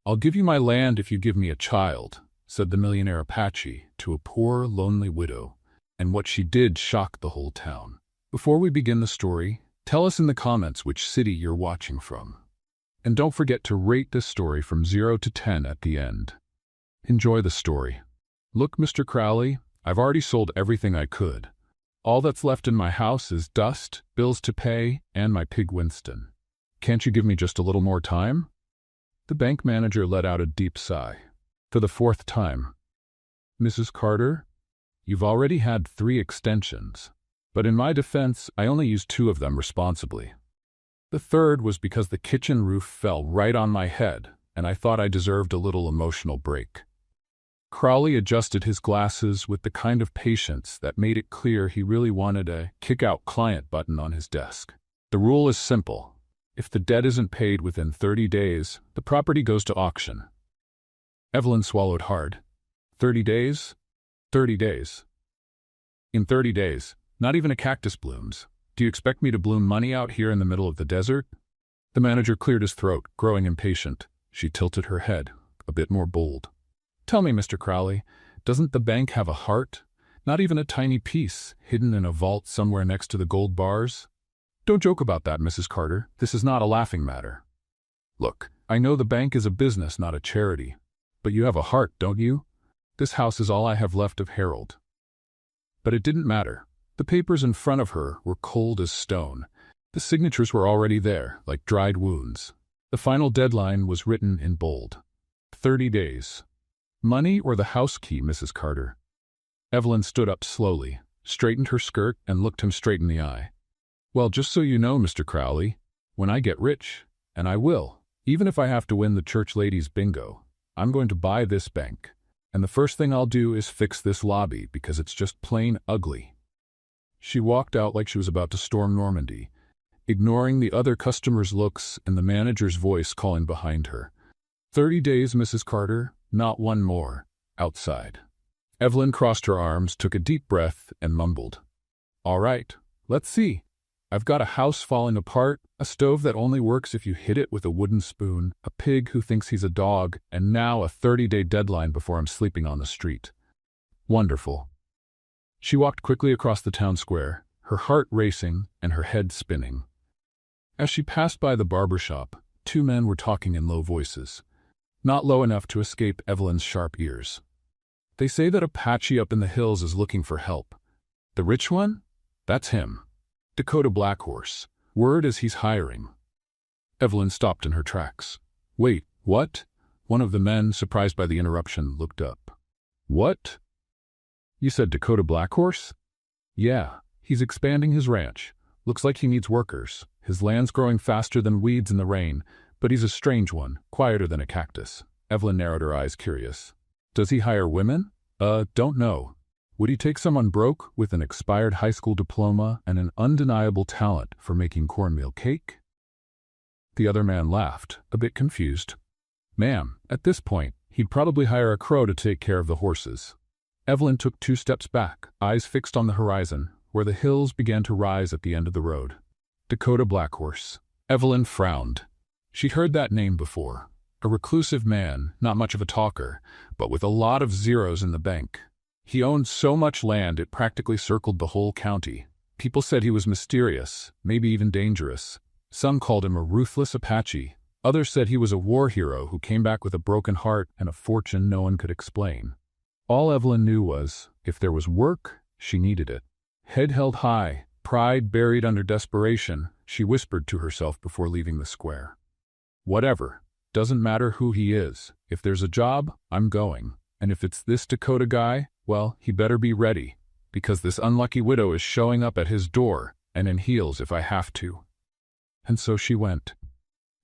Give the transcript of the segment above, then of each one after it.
"I'll give you my land if you give me a child," said the millionaire Apache to a poor, lonely widow, and what she did shocked the whole town. Before we begin the story, tell us in the comments which city you're watching from. And don't forget to rate this story from 0 to 10 at the end. Enjoy the story. "Look, Mr. Crowley, I've already sold everything I could. All that's left in my house is dust, bills to pay, and my pig Winston. Can't you give me just a little more time?" The bank manager let out a deep sigh. For the fourth time. "Mrs. Carter, you've already had 3 extensions, but in my defense, I only used 2 of them responsibly. The third was because the kitchen roof fell right on my head, and I thought I deserved a little emotional break." Crowley adjusted his glasses with the kind of patience that made it clear he really wanted a kick-out client button on his desk. "The rule is simple. If the debt isn't paid within 30 days, the property goes to auction." Evelyn swallowed hard. 30 days? 30 days. In 30 days, not even a cactus blooms. Do you expect me to bloom money out here in the middle of the desert? The manager cleared his throat, growing impatient. She tilted her head, a bit more bold. "Tell me, Mr. Crowley, doesn't the bank have a heart? Not even a tiny piece, hidden in a vault somewhere next to the gold bars?" "Don't joke about that, Mrs. Carter. This is not a laughing matter. Look, I know the bank is a business, not a charity. But you have a heart, don't you? This house is all I have left of Harold." But it didn't matter. The papers in front of her were cold as stone. The signatures were already there, like dried wounds. The final deadline was written in bold. 30 days. "Money or the house key, Mrs. Carter?" Evelyn stood up slowly, straightened her skirt, and looked him straight in the eye. "Well, just so you know, Mr. Crowley, when I get rich, and I will, even if I have to win the church ladies' bingo, I'm going to buy this bank. And the first thing I'll do is fix this lobby because it's just plain ugly." She walked out like she was about to storm Normandy, ignoring the other customers' looks and the manager's voice calling behind her. 30 days, Mrs. Carter, not one more. Outside. Evelyn crossed her arms, took a deep breath, and mumbled, "All right, let's see. I've got a house falling apart, a stove that only works if you hit it with a wooden spoon, a pig who thinks he's a dog, and now a 30-day deadline before I'm sleeping on the street. Wonderful." She walked quickly across the town square, her heart racing and her head spinning. As she passed by the barber shop, 2 men were talking in low voices, not low enough to escape Evelyn's sharp ears. "They say that Apache up in the hills is looking for help. The rich one? That's him. Dakota Blackhorse. Word is he's hiring." Evelyn stopped in her tracks. "Wait, what?" One of the men, surprised by the interruption, looked up. "What? You said Dakota Blackhorse?" "Yeah, he's expanding his ranch. Looks like he needs workers. His land's growing faster than weeds in the rain, but he's a strange one, quieter than a cactus." Evelyn narrowed her eyes, curious. "Does he hire women?" Don't know. Would he take someone broke with an expired high school diploma and an undeniable talent for making cornmeal cake?" The other man laughed, a bit confused. "Ma'am, at this point, he'd probably hire a crow to take care of the horses." Evelyn took 2 steps back, eyes fixed on the horizon, where the hills began to rise at the end of the road. Dakota Blackhorse. Evelyn frowned. She'd heard that name before. A reclusive man, not much of a talker, but with a lot of zeros in the bank. He owned so much land it practically circled the whole county. People said he was mysterious, maybe even dangerous. Some called him a ruthless Apache. Others said he was a war hero who came back with a broken heart and a fortune no one could explain. All Evelyn knew was, if there was work, she needed it. Head held high, pride buried under desperation, she whispered to herself before leaving the square. "Whatever. Doesn't matter who he is. If there's a job, I'm going. And if it's this Dakota guy, well, he better be ready, because this unlucky widow is showing up at his door, and in heels if I have to." And so she went,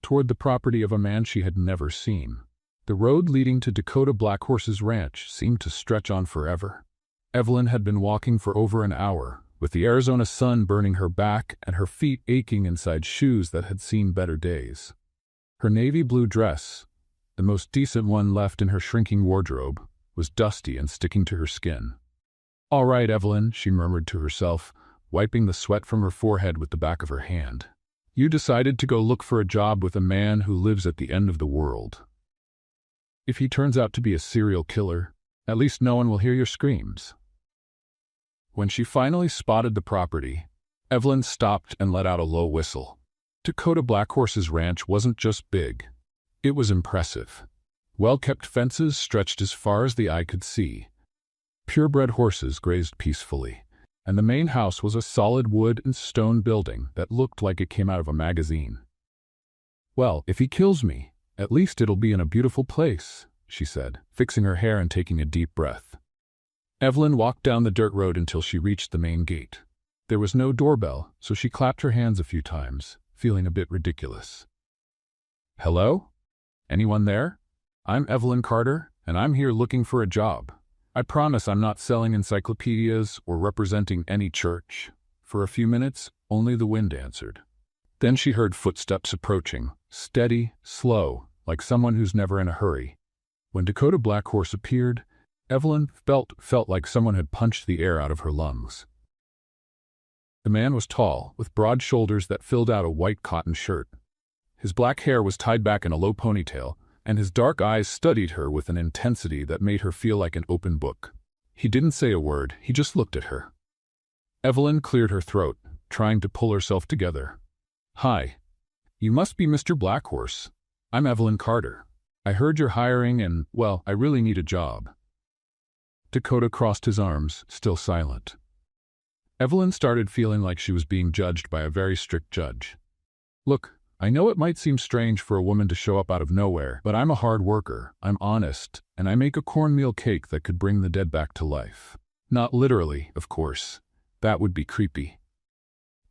toward the property of a man she had never seen. The road leading to Dakota Blackhorse's ranch seemed to stretch on forever. Evelyn had been walking for over an hour, with the Arizona sun burning her back and her feet aching inside shoes that had seen better days. Her navy blue dress, the most decent one left in her shrinking wardrobe, was dusty and sticking to her skin. "All right, Evelyn," she murmured to herself, wiping the sweat from her forehead with the back of her hand. "You decided to go look for a job with a man who lives at the end of the world. If he turns out to be a serial killer, at least no one will hear your screams. When she finally spotted the property, Evelyn stopped and let out a low whistle. Dakota Blackhorse's ranch wasn't just big. It was impressive. Well-kept fences stretched as far as the eye could see. Purebred horses grazed peacefully, and the main house was a solid wood and stone building that looked like it came out of a magazine. "Well, if he kills me, at least it'll be in a beautiful place," she said, fixing her hair and taking a deep breath. Evelyn walked down the dirt road until she reached the main gate. There was no doorbell, so she clapped her hands a few times, feeling a bit ridiculous. "Hello? Anyone there? I'm Evelyn Carter, and I'm here looking for a job. I promise I'm not selling encyclopedias or representing any church." For a few minutes, only the wind answered. Then she heard footsteps approaching, steady, slow, like someone who's never in a hurry. When Dakota Blackhorse appeared, Evelyn felt like someone had punched the air out of her lungs. The man was tall, with broad shoulders that filled out a white cotton shirt. His black hair was tied back in a low ponytail, and his dark eyes studied her with an intensity that made her feel like an open book. He didn't say a word, he just looked at her. Evelyn cleared her throat, trying to pull herself together. "Hi. You must be Mr. Blackhorse. I'm Evelyn Carter. I heard you're hiring and, well, I really need a job." Dakota crossed his arms, still silent. Evelyn started feeling like she was being judged by a very strict judge. "Look, I know it might seem strange for a woman to show up out of nowhere, but I'm a hard worker, I'm honest, and I make a cornmeal cake that could bring the dead back to life. Not literally, of course. That would be creepy."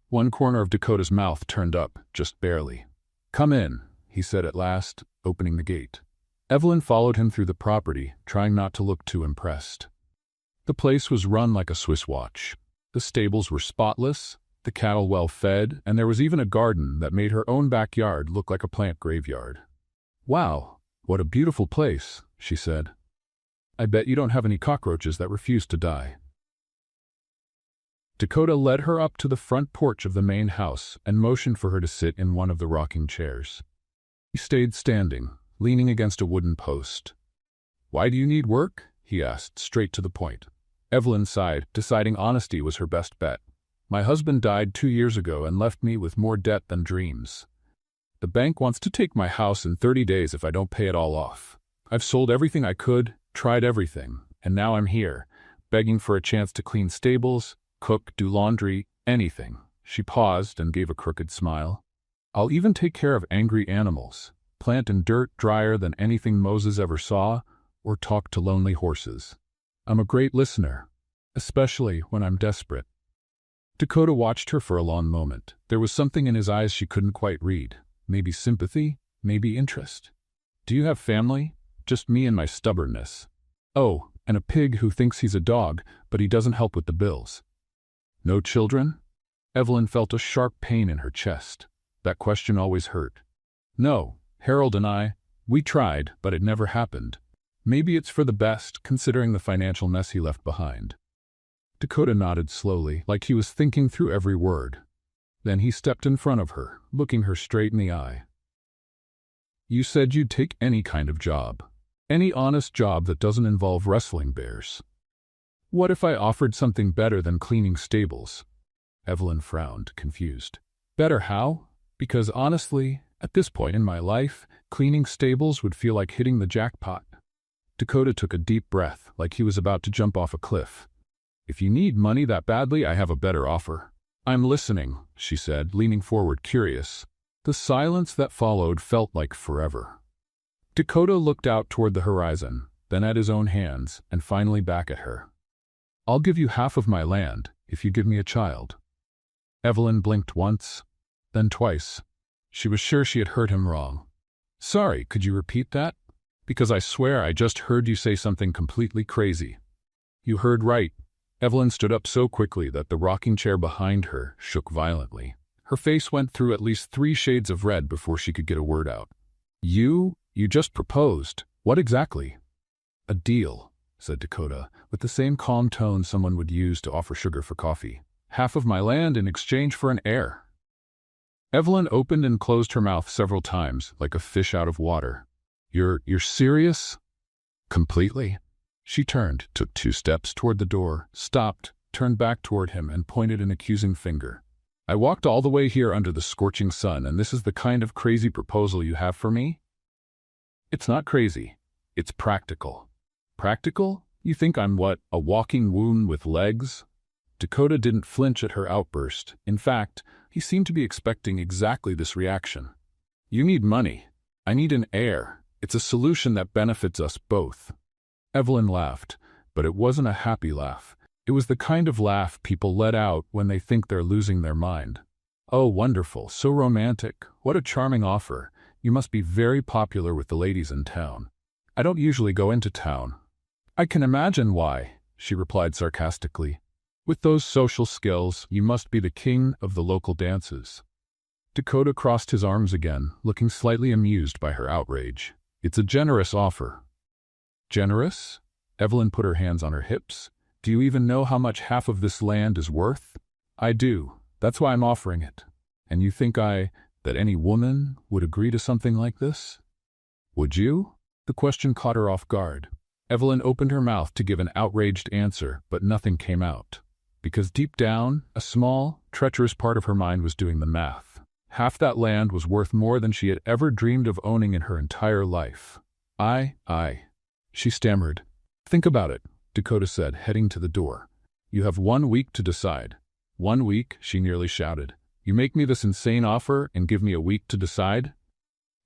One corner of Dakota's mouth turned up, just barely. "Come in," he said at last, opening the gate. Evelyn followed him through the property, trying not to look too impressed. The place was run like a Swiss watch. The stables were spotless, the cattle well fed, and there was even a garden that made her own backyard look like a plant graveyard. "Wow, what a beautiful place," she said. "I bet you don't have any cockroaches that refuse to die." Dakota led her up to the front porch of the main house and motioned for her to sit in one of the rocking chairs. He stayed standing, leaning against a wooden post. "Why do you need work?" he asked, straight to the point. Evelyn sighed, deciding honesty was her best bet. "My husband died 2 years ago and left me with more debt than dreams. The bank wants to take my house in 30 days if I don't pay it all off. I've sold everything I could, tried everything, and now I'm here, begging for a chance to clean stables, cook, do laundry, anything." She paused and gave a crooked smile. "I'll even take care of angry animals, plant in dirt drier than anything Moses ever saw, or talk to lonely horses. I'm a great listener, especially when I'm desperate." Dakota watched her for a long moment. There was something in his eyes she couldn't quite read. Maybe sympathy, maybe interest. "Do you have family?" "Just me and my stubbornness." "Oh, and a pig who thinks he's a dog, but he doesn't help with the bills." "No children?" Evelyn felt a sharp pain in her chest. That question always hurt. "No, Harold and we tried, but it never happened. Maybe it's for the best, considering the financial mess he left behind." Dakota nodded slowly, like he was thinking through every word. Then he stepped in front of her, looking her straight in the eye. "You said you'd take any kind of job. Any honest job that doesn't involve wrestling bears. What if I offered something better than cleaning stables?" Evelyn frowned, confused. "Better how? Because honestly, at this point in my life, cleaning stables would feel like hitting the jackpot." Dakota took a deep breath, like he was about to jump off a cliff. "If you need money that badly, I have a better offer." "I'm listening," she said, leaning forward, curious. The silence that followed felt like forever. Dakota looked out toward the horizon, then at his own hands, and finally back at her. "I'll give you half of my land, if you give me a child." Evelyn blinked once, then twice. She was sure she had heard him wrong. "Sorry, could you repeat that? Because I swear I just heard you say something completely crazy." "You heard right." Evelyn stood up so quickly that the rocking chair behind her shook violently. Her face went through at least 3 shades of red before she could get a word out. You just proposed. What exactly?" "A deal," said Dakota, with the same calm tone someone would use to offer sugar for coffee. "Half of my land in exchange for an heir." Evelyn opened and closed her mouth several times, like a fish out of water. You're serious? Completely? She turned, took 2 steps toward the door, stopped, turned back toward him, and pointed an accusing finger. I walked all the way here under the scorching sun, and this is the kind of crazy proposal you have for me? It's not crazy. It's practical. Practical? You think I'm what, a walking wound with legs? Dakota didn't flinch at her outburst. In fact, he seemed to be expecting exactly this reaction. You need money. I need an heir. It's a solution that benefits us both. Evelyn laughed, but it wasn't a happy laugh. It was the kind of laugh people let out when they think they're losing their mind. Oh, wonderful, so romantic. What a charming offer. You must be very popular with the ladies in town. I don't usually go into town. I can imagine why, she replied sarcastically. With those social skills, you must be the king of the local dances. Dakota crossed his arms again, looking slightly amused by her outrage. It's a generous offer. Generous? Evelyn put her hands on her hips. Do you even know how much half of this land is worth? I do. That's why I'm offering it. And you think that any woman would agree to something like this? Would you? The question caught her off guard. Evelyn opened her mouth to give an outraged answer, but nothing came out. Because deep down, a small, treacherous part of her mind was doing the math. Half that land was worth more than she had ever dreamed of owning in her entire life. She stammered. Think about it, Dakota said, heading to the door. You have 1 week to decide. 1 week, she nearly shouted. You make me this insane offer and give me a week to decide?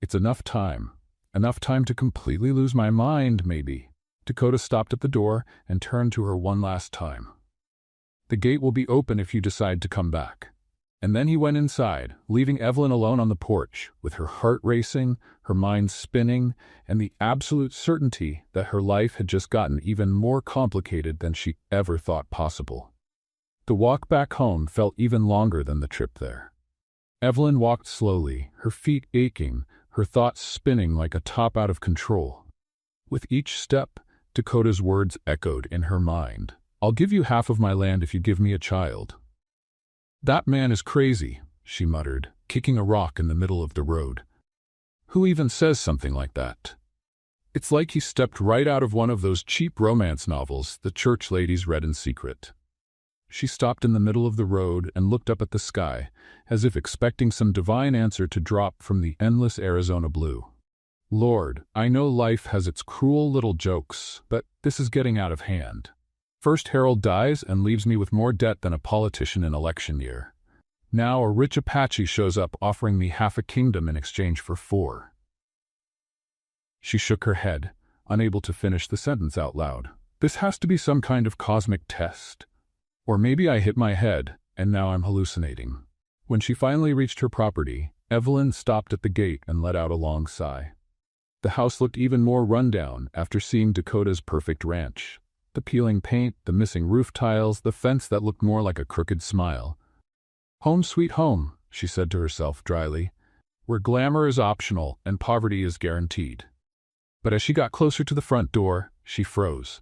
It's enough time. Enough time to completely lose my mind, maybe. Dakota stopped at the door and turned to her one last time. The gate will be open if you decide to come back. And then he went inside, leaving Evelyn alone on the porch, with her heart racing, her mind spinning, and the absolute certainty that her life had just gotten even more complicated than she ever thought possible. The walk back home felt even longer than the trip there. Evelyn walked slowly, her feet aching, her thoughts spinning like a top out of control. With each step, Dakota's words echoed in her mind. I'll give you half of my land if you give me a child. That man is crazy, she muttered, kicking a rock in the middle of the road. Who even says something like that? It's like he stepped right out of one of those cheap romance novels the church ladies read in secret. She stopped in the middle of the road and looked up at the sky, as if expecting some divine answer to drop from the endless Arizona blue. Lord, I know life has its cruel little jokes, but this is getting out of hand. First Harold dies and leaves me with more debt than a politician in election year. Now a rich Apache shows up offering me half a kingdom in exchange for 4. She shook her head, unable to finish the sentence out loud. This has to be some kind of cosmic test. Or maybe I hit my head, and now I'm hallucinating. When she finally reached her property, Evelyn stopped at the gate and let out a long sigh. The house looked even more rundown after seeing Dakota's perfect ranch. The peeling paint, the missing roof tiles, the fence that looked more like a crooked smile. Home sweet home, she said to herself dryly, where glamour is optional and poverty is guaranteed. But as she got closer to the front door, she froze.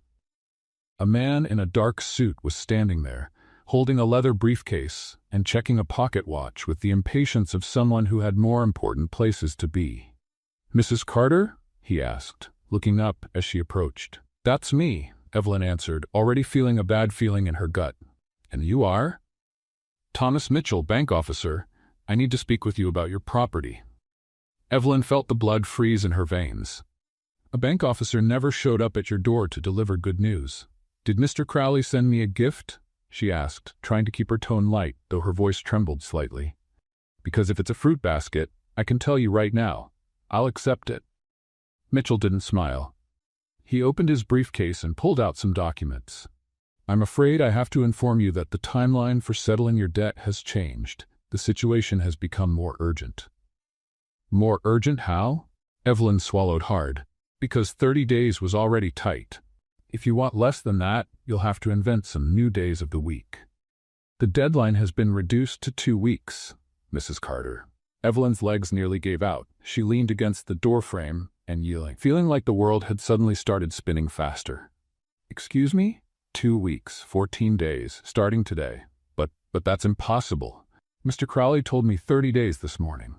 A man in a dark suit was standing there, holding a leather briefcase and checking a pocket watch with the impatience of someone who had more important places to be. Mrs. Carter? He asked, looking up as she approached. That's me, Evelyn answered, already feeling a bad feeling in her gut. And you are? Thomas Mitchell, bank officer. I need to speak with you about your property. Evelyn felt the blood freeze in her veins. A bank officer never showed up at your door to deliver good news. Did Mr. Crowley send me a gift? She asked, trying to keep her tone light, though her voice trembled slightly. Because if it's a fruit basket, I can tell you right now, I'll accept it. Mitchell didn't smile. He opened his briefcase and pulled out some documents. I'm afraid I have to inform you that the timeline for settling your debt has changed. The situation has become more urgent. More urgent how? Evelyn swallowed hard. Because 30 days was already tight. If you want less than that, you'll have to invent some new days of the week. The deadline has been reduced to 2 weeks, Mrs. Carter. Evelyn's legs nearly gave out. She leaned against the doorframe and yielding, feeling like the world had suddenly started spinning faster. Excuse me? 2 weeks, 14 days, starting today. But that's impossible. Mr. Crowley told me 30 days this morning.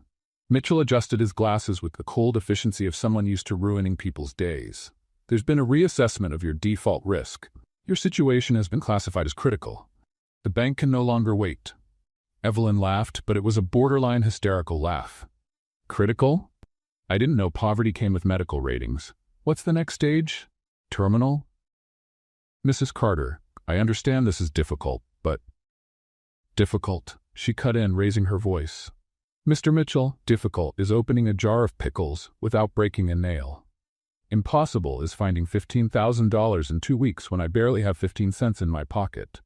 Mitchell adjusted his glasses with the cold efficiency of someone used to ruining people's days. There's been a reassessment of your default risk. Your situation has been classified as critical. The bank can no longer wait. Evelyn laughed, but it was a borderline hysterical laugh. Critical? I didn't know poverty came with medical ratings. What's the next stage? Terminal? Mrs. Carter, I understand this is difficult, but… Difficult, she cut in, raising her voice. Mr. Mitchell, difficult is opening a jar of pickles without breaking a nail. Impossible is finding $15,000 in 2 weeks when I barely have 15 cents in my pocket.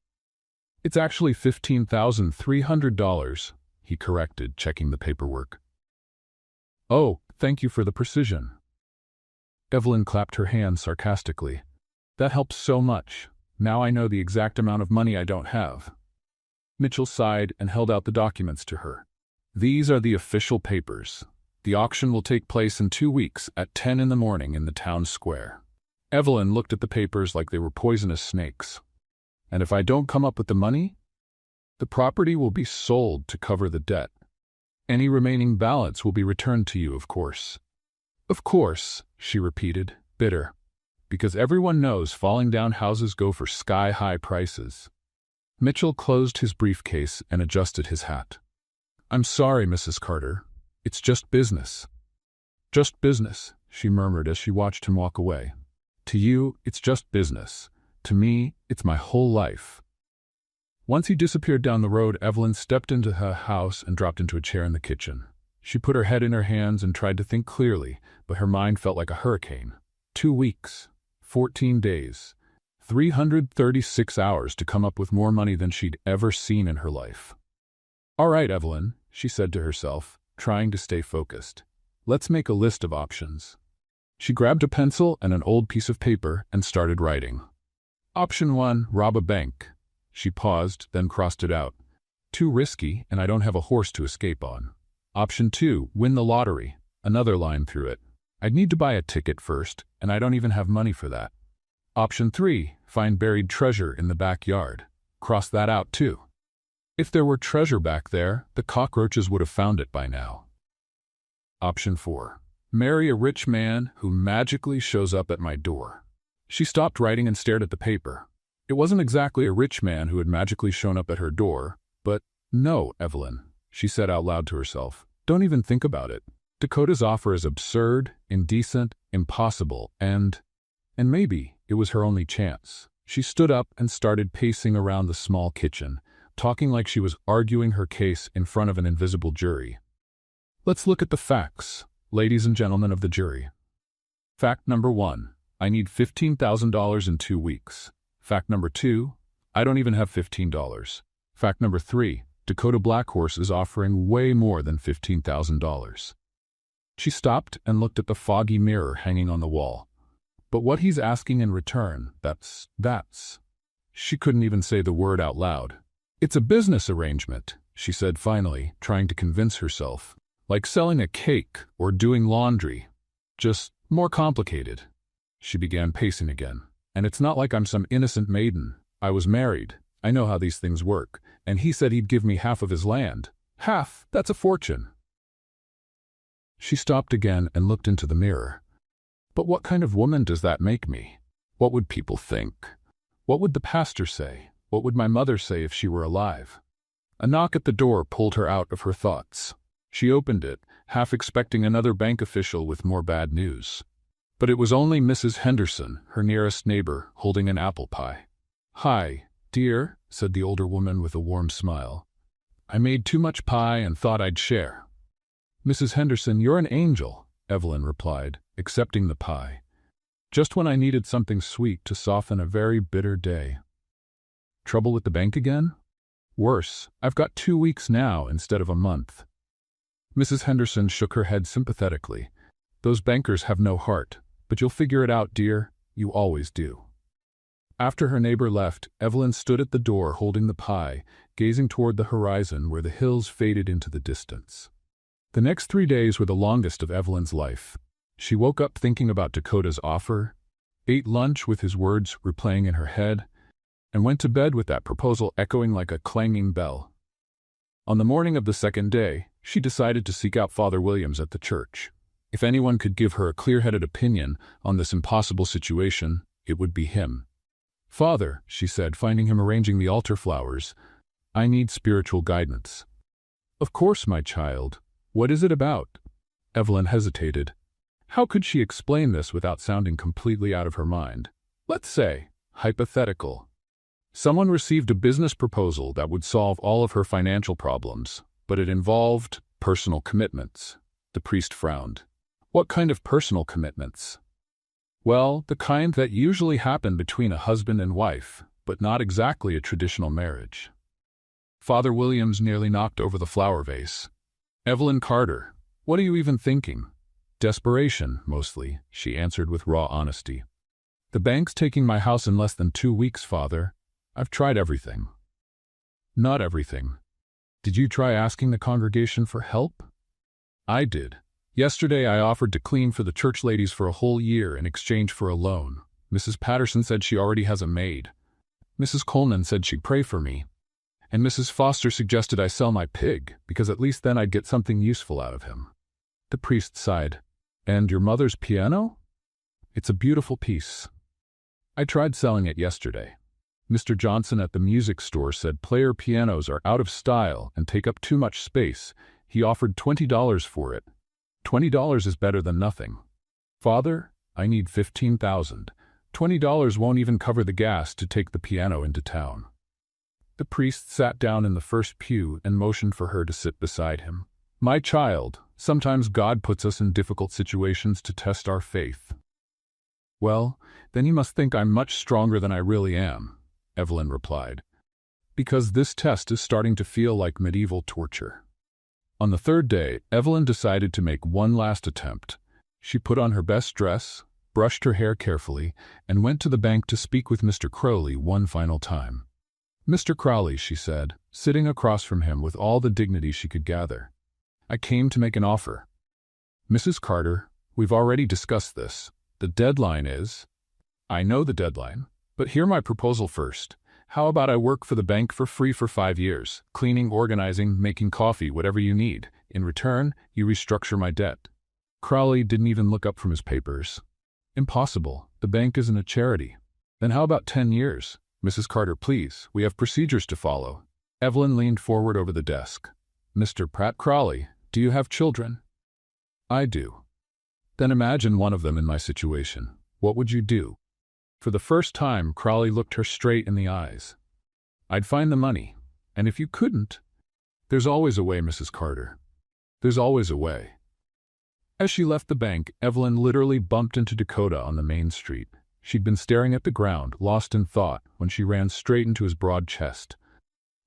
It's actually $15,300, he corrected, checking the paperwork. Oh, thank you for the precision. Evelyn clapped her hands sarcastically. That helps so much. Now I know the exact amount of money I don't have. Mitchell sighed and held out the documents to her. These are the official papers. The auction will take place in 2 weeks at 10 in the morning in the town square. Evelyn looked at the papers like they were poisonous snakes. And if I don't come up with the money? The property will be sold to cover the debt. Any remaining balance will be returned to you, of course. Of course, she repeated, bitter. Because everyone knows falling down houses go for sky-high prices. Mitchell closed his briefcase and adjusted his hat. I'm sorry, Mrs. Carter. It's just business. Just business, she murmured as she watched him walk away. To you, it's just business. To me, it's my whole life. Once he disappeared down the road, Evelyn stepped into her house and dropped into a chair in the kitchen. She put her head in her hands and tried to think clearly, but her mind felt like a hurricane. 2 weeks, 14 days, 336 hours to come up with more money than she'd ever seen in her life. All right, Evelyn, she said to herself, trying to stay focused. Let's make a list of options. She grabbed a pencil and an old piece of paper and started writing. Option 1, rob a bank. She paused, then crossed it out. Too risky, and I don't have a horse to escape on. Option 2, win the lottery. Another line through it. I'd need to buy a ticket first, and I don't even have money for that. Option 3, find buried treasure in the backyard. Cross that out too. If there were treasure back there, the cockroaches would have found it by now. Option 4, marry a rich man who magically shows up at my door. She stopped writing and stared at the paper. It wasn't exactly a rich man who had magically shown up at her door, but no, Evelyn, she said out loud to herself. Don't even think about it. Dakota's offer is absurd, indecent, impossible, and maybe it was her only chance. She stood up and started pacing around the small kitchen, talking like she was arguing her case in front of an invisible jury. Let's look at the facts, ladies and gentlemen of the jury. Fact number 1, I need $15,000 in 2 weeks. Fact number 2, I don't even have $15. Fact number 3, Dakota Blackhorse is offering way more than $15,000. She stopped and looked at the foggy mirror hanging on the wall. But what he's asking in return, that's… She couldn't even say the word out loud. It's a business arrangement, she said finally, trying to convince herself. Like selling a cake or doing laundry. Just more complicated. She began pacing again. And it's not like I'm some innocent maiden. I was married. I know how these things work. And he said he'd give me half of his land. Half? That's a fortune. She stopped again and looked into the mirror. But what kind of woman does that make me? What would people think? What would the pastor say? What would my mother say if she were alive? A knock at the door pulled her out of her thoughts. She opened it, half expecting another bank official with more bad news. But it was only Mrs. Henderson, her nearest neighbor, holding an apple pie. Hi, dear, said the older woman with a warm smile. I made too much pie and thought I'd share. Mrs. Henderson, you're an angel, Evelyn replied, accepting the pie. Just when I needed something sweet to soften a very bitter day. Trouble with the bank again? Worse, I've got 2 weeks now instead of a month. Mrs. Henderson shook her head sympathetically. Those bankers have no heart, but you'll figure it out, dear. You always do. After her neighbor left, Evelyn stood at the door holding the pie, gazing toward the horizon where the hills faded into the distance. The next 3 days were the longest of Evelyn's life. She woke up thinking about Dakota's offer, ate lunch with his words replaying in her head, and went to bed with that proposal echoing like a clanging bell. On the morning of the second day, she decided to seek out Father Williams at the church. If anyone could give her a clear-headed opinion on this impossible situation, it would be him. "Father," she said, finding him arranging the altar flowers, "I need spiritual guidance." "Of course, my child. What is it about?" Evelyn hesitated. How could she explain this without sounding completely out of her mind? Let's say, hypothetical. Someone received a business proposal that would solve all of her financial problems, but it involved personal commitments. The priest frowned. "What kind of personal commitments?" "Well, the kind that usually happen between a husband and wife, but not exactly a traditional marriage." Father Williams nearly knocked over the flower vase. "Evelyn Carter, what are you even thinking?" "Desperation, mostly," she answered with raw honesty. "The bank's taking my house in less than 2 weeks, Father. I've tried everything." "Not everything. Did you try asking the congregation for help?" "I did. Yesterday I offered to clean for the church ladies for a whole year in exchange for a loan. Mrs. Patterson said she already has a maid. Mrs. Coleman said she'd pray for me. And Mrs. Foster suggested I sell my pig, because at least then I'd get something useful out of him." The priest sighed. "And your mother's piano?" "It's a beautiful piece. I tried selling it yesterday. Mr. Johnson at the music store said player pianos are out of style and take up too much space. He offered $20 for it. $20 is better than nothing." "Father, I need $15,000. $20 won't even cover the gas to take the piano into town." The priest sat down in the first pew and motioned for her to sit beside him. "My child, sometimes God puts us in difficult situations to test our faith." "Well, then you must think I'm much stronger than I really am," Evelyn replied, "because this test is starting to feel like medieval torture." On the third day, Evelyn decided to make one last attempt. She put on her best dress, brushed her hair carefully, and went to the bank to speak with Mr. Crowley one final time. "Mr. Crowley," she said, sitting across from him with all the dignity she could gather, "I came to make an offer." "Mrs. Carter, we've already discussed this. The deadline is—" "I know the deadline, but hear my proposal first. How about I work for the bank for free for 5 years, cleaning, organizing, making coffee, whatever you need. In return, you restructure my debt." Crowley didn't even look up from his papers. "Impossible. The bank isn't a charity." "Then how about 10 years? Mrs. Carter, please, we have procedures to follow." Evelyn leaned forward over the desk. "Mr. Pratt Crowley, do you have children?" "I do." "Then imagine one of them in my situation. What would you do?" For the first time, Crowley looked her straight in the eyes. "I'd find the money. And if you couldn't—" "There's always a way, Mrs. Carter. There's always a way." As she left the bank, Evelyn literally bumped into Dakota on the main street. She'd been staring at the ground, lost in thought, when she ran straight into his broad chest.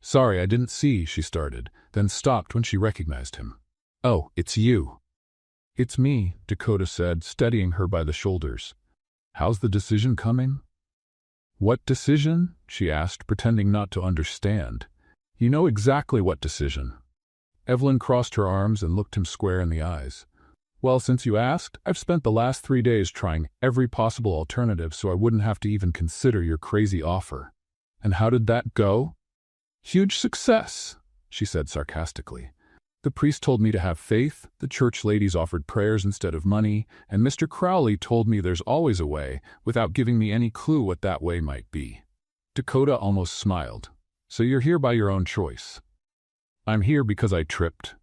"Sorry, I didn't see," she started, then stopped when she recognized him. "Oh, it's you." "It's me," Dakota said, steadying her by the shoulders. "How's the decision coming?" "What decision?" she asked, pretending not to understand. "You know exactly what decision." Evelyn crossed her arms and looked him square in the eyes. "Well, since you asked, I've spent the last 3 days trying every possible alternative so I wouldn't have to even consider your crazy offer." "And how did that go?" "Huge success," she said sarcastically. "The priest told me to have faith, the church ladies offered prayers instead of money, and Mr. Crowley told me there's always a way, without giving me any clue what that way might be." Dakota almost smiled. "So you're here by your own choice." "I'm here because I tripped.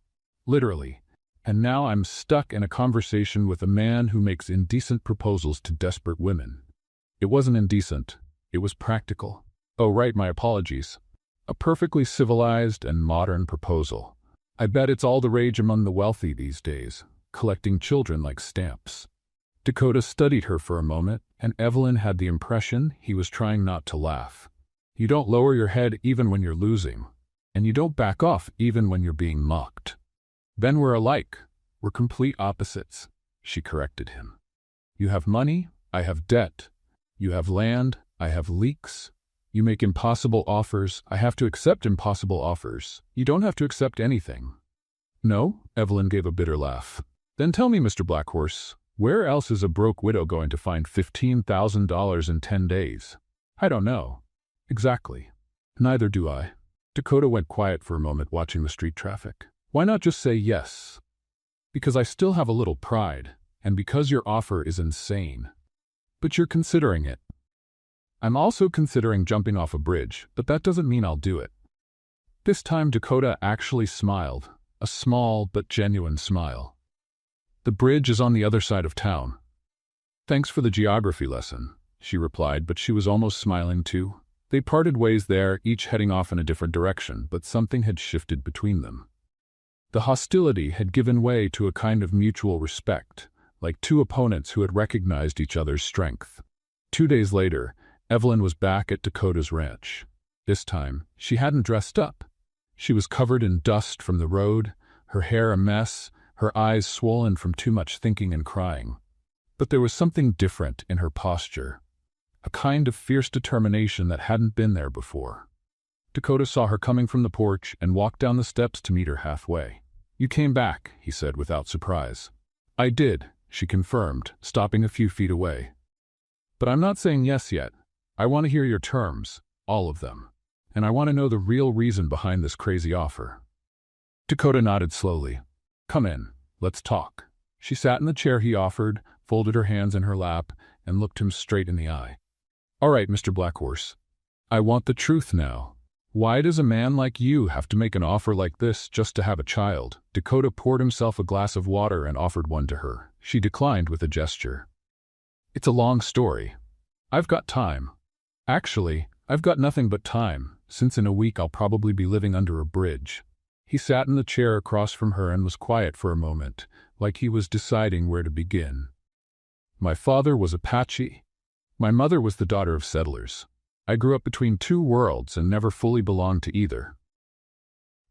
Literally. And now I'm stuck in a conversation with a man who makes indecent proposals to desperate women." "It wasn't indecent. It was practical." "Oh, right, my apologies. A perfectly civilized and modern proposal. I bet it's all the rage among the wealthy these days, collecting children like stamps." Dakota studied her for a moment, and Evelyn had the impression he was trying not to laugh. "You don't lower your head even when you're losing, and you don't back off even when you're being mocked." "Then we're alike. We're complete opposites," she corrected him. "You have money, I have debt. You have land, I have leaks. You make impossible offers, I have to accept impossible offers. You don't have to accept anything." "No?" Evelyn gave a bitter laugh. "Then tell me, Mr. Blackhorse, where else is a broke widow going to find $15,000 in 10 days?" "I don't know." "Exactly. Neither do I." Dakota went quiet for a moment watching the street traffic. Why not just say yes? Because I still have a little pride, and because your offer is insane. But you're considering it. I'm also considering jumping off a bridge, but that doesn't mean I'll do it. This time Dakota actually smiled, a small but genuine smile. The bridge is on the other side of town. Thanks for the geography lesson, she replied, but she was almost smiling too. They parted ways there, each heading off in a different direction, but something had shifted between them. The hostility had given way to a kind of mutual respect, like two opponents who had recognized each other's strength. 2 days later, Evelyn was back at Dakota's ranch. This time, she hadn't dressed up. She was covered in dust from the road, her hair a mess, her eyes swollen from too much thinking and crying. But there was something different in her posture, a kind of fierce determination that hadn't been there before. Dakota saw her coming from the porch and walked down the steps to meet her halfway. "You came back," he said without surprise. "I did," she confirmed, stopping a few feet away. "But I'm not saying yes yet. I want to hear your terms, all of them. And I want to know the real reason behind this crazy offer." Dakota nodded slowly. "Come in, let's talk." She sat in the chair he offered, folded her hands in her lap, and looked him straight in the eye. "All right, Mr. Blackhorse. I want the truth now. Why does a man like you have to make an offer like this just to have a child?" Dakota poured himself a glass of water and offered one to her. She declined with a gesture. "It's a long story. I've got time. Actually, I've got nothing but time, since in a week I'll probably be living under a bridge." He sat in the chair across from her and was quiet for a moment, like he was deciding where to begin. "My father was Apache. My mother was the daughter of settlers. I grew up between two worlds and never fully belonged to either."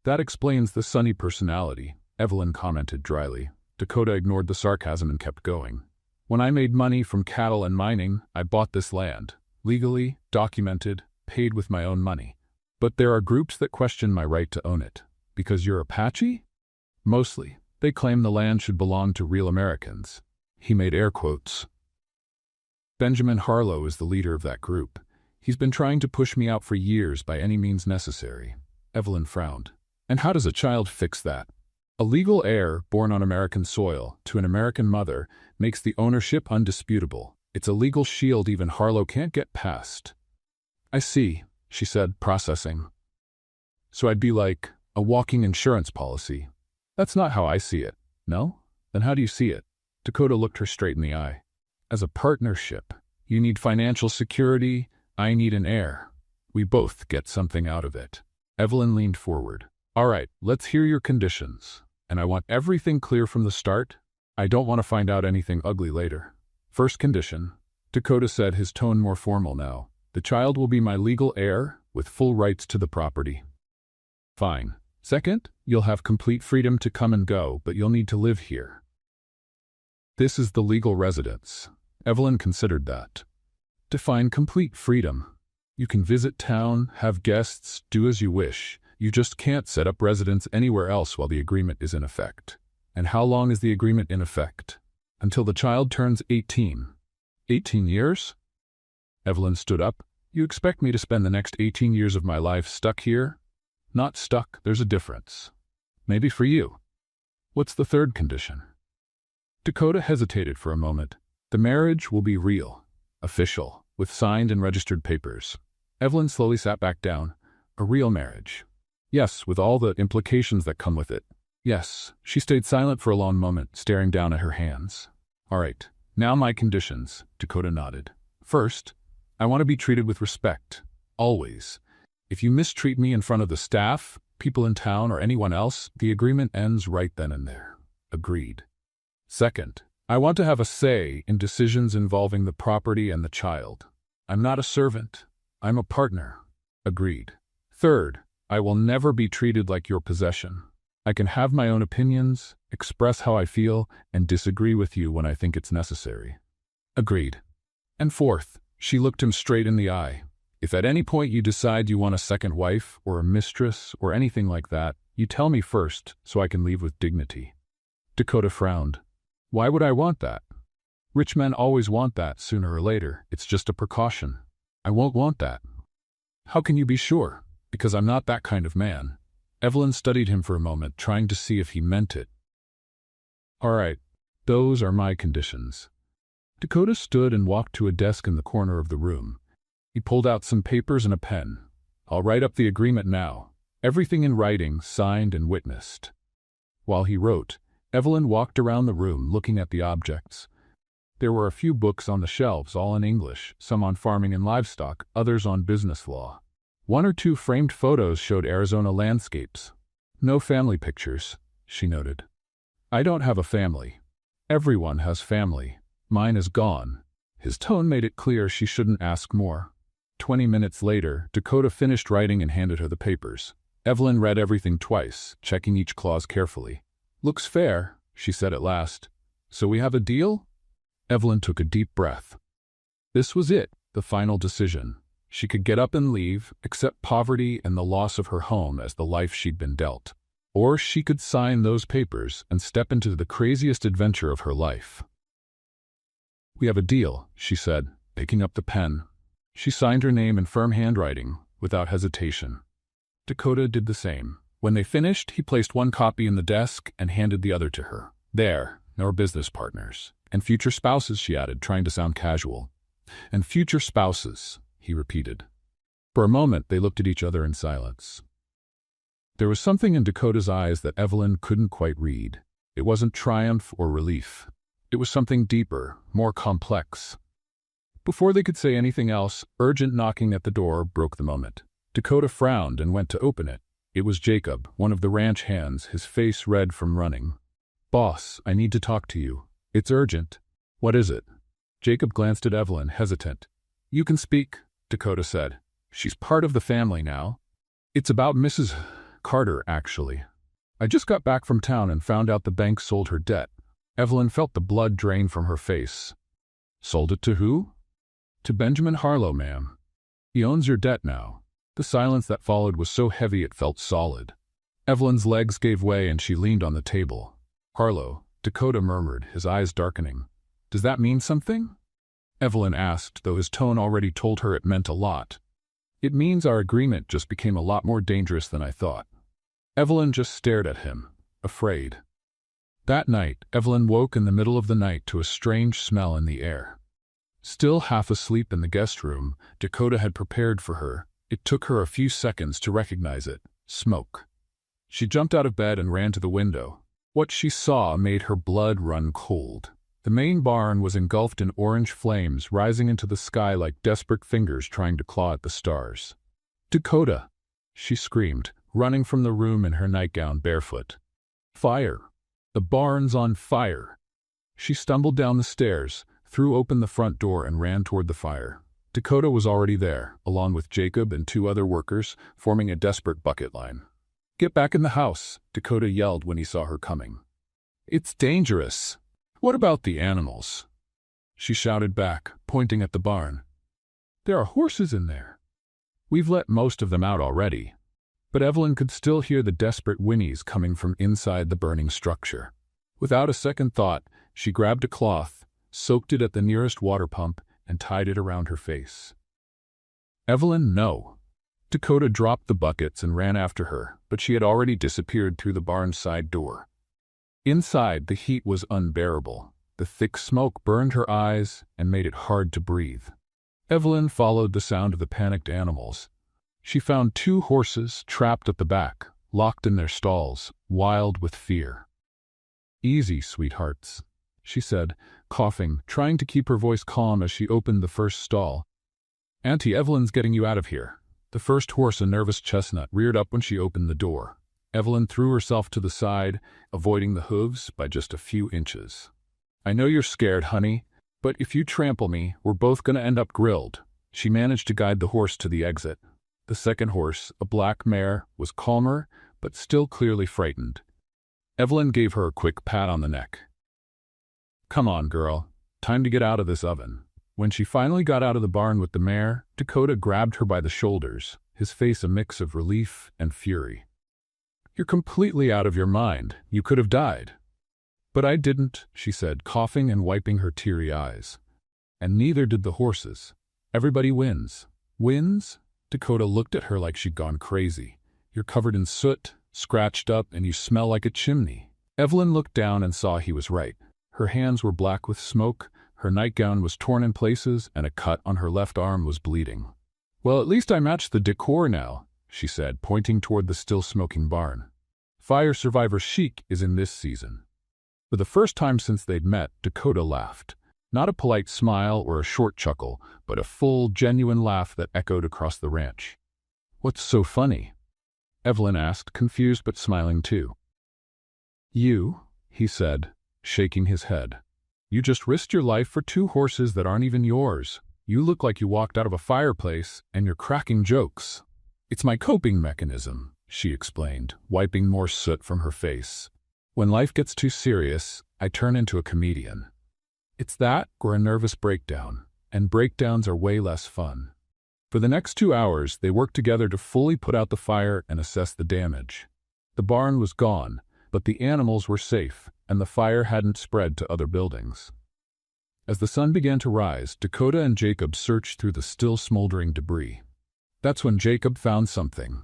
"That explains the sunny personality," Evelyn commented dryly. Dakota ignored the sarcasm and kept going. "When I made money from cattle and mining, I bought this land. Legally, documented, paid with my own money. But there are groups that question my right to own it. Because you're Apache? Mostly, they claim the land should belong to real Americans." He made air quotes. "Benjamin Harlow is the leader of that group. He's been trying to push me out for years by any means necessary." Evelyn frowned. "And how does a child fix that? A legal heir born on American soil to an American mother makes the ownership undisputable. It's a legal shield even Harlow can't get past." "I see," she said, processing. "So I'd be like a walking insurance policy. That's not how I see it. No? Then how do you see it?" Dakota looked her straight in the eye. "As a partnership, you need financial security, I need an heir. We both get something out of it." Evelyn leaned forward. "All right, let's hear your conditions. And I want everything clear from the start. I don't want to find out anything ugly later." "First condition," Dakota said, his tone more formal now. "The child will be my legal heir, with full rights to the property." "Fine. Second, you'll have complete freedom to come and go, but you'll need to live here." "This is the legal residence." Evelyn considered that. "Define complete freedom. You can visit town, have guests, do as you wish. You just can't set up residence anywhere else while the agreement is in effect." "And how long is the agreement in effect?" "Until the child turns 18. 18 years? Evelyn stood up. "You expect me to spend the next 18 years of my life stuck here?" "Not stuck, there's a difference. Maybe for you." "What's the third condition?" Dakota hesitated for a moment. "The marriage will be real, official, with signed and registered papers." Evelyn slowly sat back down. "A real marriage?" "Yes, with all the implications that come with it." "Yes." She stayed silent for a long moment, staring down at her hands. "All right, now my conditions," Dakota nodded. "First, I want to be treated with respect. Always. If you mistreat me in front of the staff, people in town, or anyone else, the agreement ends right then and there." "Agreed." "Second, I want to have a say in decisions involving the property and the child. I'm not a servant. I'm a partner." "Agreed." "Third, I will never be treated like your possession. I can have my own opinions, express how I feel, and disagree with you when I think it's necessary." "Agreed." "And fourth," she looked him straight in the eye, "if at any point you decide you want a second wife, or a mistress, or anything like that, you tell me first, so I can leave with dignity." Dakota frowned. "Why would I want that?" "Rich men always want that, sooner or later. It's just a precaution." "I won't want that." "How can you be sure?" Because I'm not that kind of man. Evelyn studied him for a moment, trying to see if he meant it. All right, those are my conditions. Dakota stood and walked to a desk in the corner of the room. He pulled out some papers and a pen. I'll write up the agreement now. Everything in writing, signed and witnessed. While he wrote, Evelyn walked around the room looking at the objects. There were a few books on the shelves, all in English, some on farming and livestock, others on business law. One or two framed photos showed Arizona landscapes. No family pictures, she noted. I don't have a family. Everyone has family. Mine is gone. His tone made it clear she shouldn't ask more. 20 minutes later, Dakota finished writing and handed her the papers. Evelyn read everything twice, checking each clause carefully. Looks fair, she said at last. So we have a deal? Evelyn took a deep breath. This was it, the final decision. She could get up and leave, accept poverty and the loss of her home as the life she'd been dealt. Or she could sign those papers and step into the craziest adventure of her life. We have a deal, she said, picking up the pen. She signed her name in firm handwriting, without hesitation. Dakota did the same. When they finished, he placed one copy in the desk and handed the other to her. There, our business partners. And future spouses, she added, trying to sound casual. And future spouses, he repeated. For a moment, they looked at each other in silence. There was something in Dakota's eyes that Evelyn couldn't quite read. It wasn't triumph or relief. It was something deeper, more complex. Before they could say anything else, urgent knocking at the door broke the moment. Dakota frowned and went to open it. It was Jacob, one of the ranch hands, his face red from running. Boss, I need to talk to you. It's urgent. What is it? Jacob glanced at Evelyn, hesitant. You can speak, Dakota said. She's part of the family now. It's about Mrs. Carter, actually. I just got back from town and found out the bank sold her debt. Evelyn felt the blood drain from her face. Sold it to who? To Benjamin Harlow, ma'am. He owns your debt now. The silence that followed was so heavy it felt solid. Evelyn's legs gave way and she leaned on the table. Harlow, Dakota murmured, his eyes darkening. Does that mean something? Evelyn asked, though his tone already told her it meant a lot. It means our agreement just became a lot more dangerous than I thought. Evelyn just stared at him, afraid. That night, Evelyn woke in the middle of the night to a strange smell in the air. Still half asleep in the guest room, Dakota had prepared for her. It took her a few seconds to recognize it. Smoke. She jumped out of bed and ran to the window. What she saw made her blood run cold. The main barn was engulfed in orange flames, rising into the sky like desperate fingers trying to claw at the stars. Dakota! She screamed, running from the room in her nightgown barefoot. Fire! The barn's on fire! She stumbled down the stairs, threw open the front door and ran toward the fire. Dakota was already there, along with Jacob and two other workers, forming a desperate bucket line. Get back in the house, Dakota yelled when he saw her coming. It's dangerous. What about the animals? She shouted back, pointing at the barn. There are horses in there. We've let most of them out already. But Evelyn could still hear the desperate whinnies coming from inside the burning structure. Without a second thought, she grabbed a cloth, soaked it at the nearest water pump, and tied it around her face. Evelyn, no. Dakota dropped the buckets and ran after her, but she had already disappeared through the barn's side door. Inside, the heat was unbearable. The thick smoke burned her eyes and made it hard to breathe. Evelyn followed the sound of the panicked animals. She found two horses trapped at the back, locked in their stalls, wild with fear. Easy, sweethearts, she said, coughing, trying to keep her voice calm as she opened the first stall. Auntie Evelyn's getting you out of here. The first horse, a nervous chestnut, reared up when she opened the door. Evelyn threw herself to the side, avoiding the hooves by just a few inches. I know you're scared, honey, but if you trample me, we're both going to end up grilled. She managed to guide the horse to the exit. The second horse, a black mare, was calmer, but still clearly frightened. Evelyn gave her a quick pat on the neck. Come on, girl. Time to get out of this oven. When she finally got out of the barn with the mare, Dakota grabbed her by the shoulders, his face a mix of relief and fury. You're completely out of your mind. You could have died. But I didn't, she said, coughing and wiping her teary eyes. And neither did the horses. Everybody wins. Wins? Dakota looked at her like she'd gone crazy. You're covered in soot, scratched up, and you smell like a chimney. Evelyn looked down and saw he was right. Her hands were black with smoke, her nightgown was torn in places, and a cut on her left arm was bleeding. Well, at least I match the decor now, she said, pointing toward the still-smoking barn. Fire survivor chic is in this season. For the first time since they'd met, Dakota laughed. Not a polite smile or a short chuckle, but a full, genuine laugh that echoed across the ranch. What's so funny? Evelyn asked, confused but smiling too. You, he said, shaking his head. You just risked your life for 2 horses that aren't even yours. You look like you walked out of a fireplace, and you're cracking jokes. It's my coping mechanism, she explained, wiping more soot from her face. When life gets too serious, I turn into a comedian. It's that or a nervous breakdown, and breakdowns are way less fun. For the next 2 hours, they worked together to fully put out the fire and assess the damage. The barn was gone, but the animals were safe, and the fire hadn't spread to other buildings. As the sun began to rise, Dakota and Jacob searched through the still smoldering debris. That's when Jacob found something.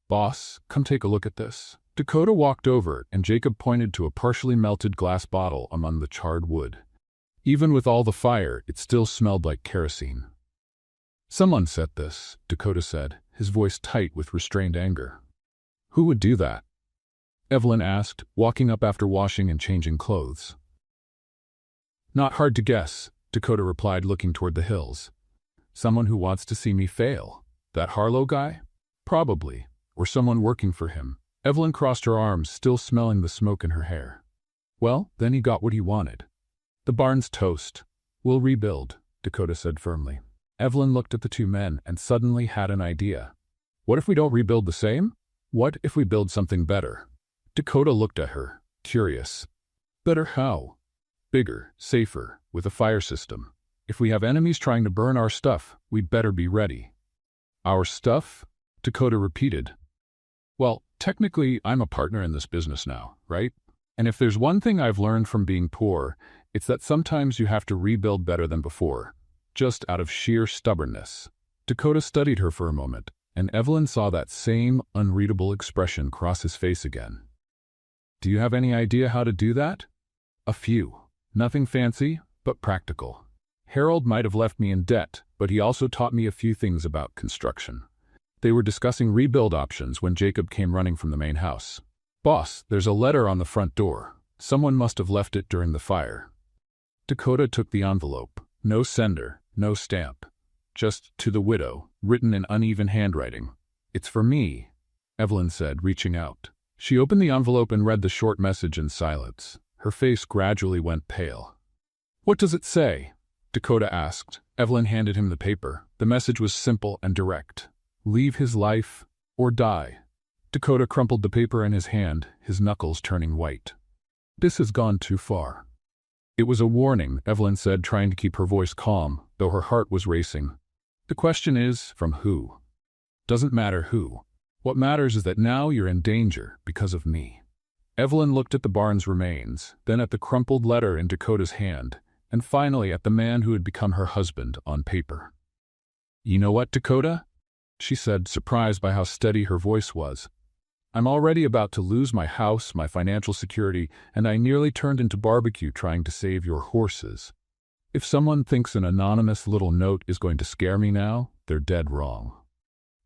Boss, come take a look at this. Dakota walked over, and Jacob pointed to a partially melted glass bottle among the charred wood. Even with all the fire, it still smelled like kerosene. Someone set this, Dakota said, his voice tight with restrained anger. Who would do that? Evelyn asked, walking up after washing and changing clothes. Not hard to guess, Dakota replied, looking toward the hills. Someone who wants to see me fail. That Harlow guy? Probably. Or someone working for him. Evelyn crossed her arms, still smelling the smoke in her hair. Well, then he got what he wanted. The barn's toast. We'll rebuild, Dakota said firmly. Evelyn looked at the 2 men and suddenly had an idea. What if we don't rebuild the same? What if we build something better? Dakota looked at her, curious. Better how? Bigger, safer, with a fire system. If we have enemies trying to burn our stuff, we'd better be ready. Our stuff? Dakota repeated. Well, technically, I'm a partner in this business now, right? And if there's one thing I've learned from being poor, it's that sometimes you have to rebuild better than before, just out of sheer stubbornness. Dakota studied her for a moment, and Evelyn saw that same unreadable expression cross his face again. Do you have any idea how to do that? A few. Nothing fancy, but practical. Harold might have left me in debt, but he also taught me a few things about construction. They were discussing rebuild options when Jacob came running from the main house. Boss, there's a letter on the front door. Someone must have left it during the fire. Dakota took the envelope. No sender, no stamp. Just to the widow, written in uneven handwriting. It's for me, Evelyn said, reaching out. She opened the envelope and read the short message in silence. Her face gradually went pale. What does it say? Dakota asked. Evelyn handed him the paper. The message was simple and direct. Leave his life or die. Dakota crumpled the paper in his hand, his knuckles turning white. This has gone too far. It was a warning, Evelyn said, trying to keep her voice calm, though her heart was racing. The question is, from who? Doesn't matter who. What matters is that now you're in danger because of me. Evelyn looked at the barn's remains, then at the crumpled letter in Dakota's hand, and finally at the man who had become her husband on paper. You know what, Dakota? She said, surprised by how steady her voice was. I'm already about to lose my house, my financial security, and I nearly turned into barbecue trying to save your horses. If someone thinks an anonymous little note is going to scare me now, they're dead wrong.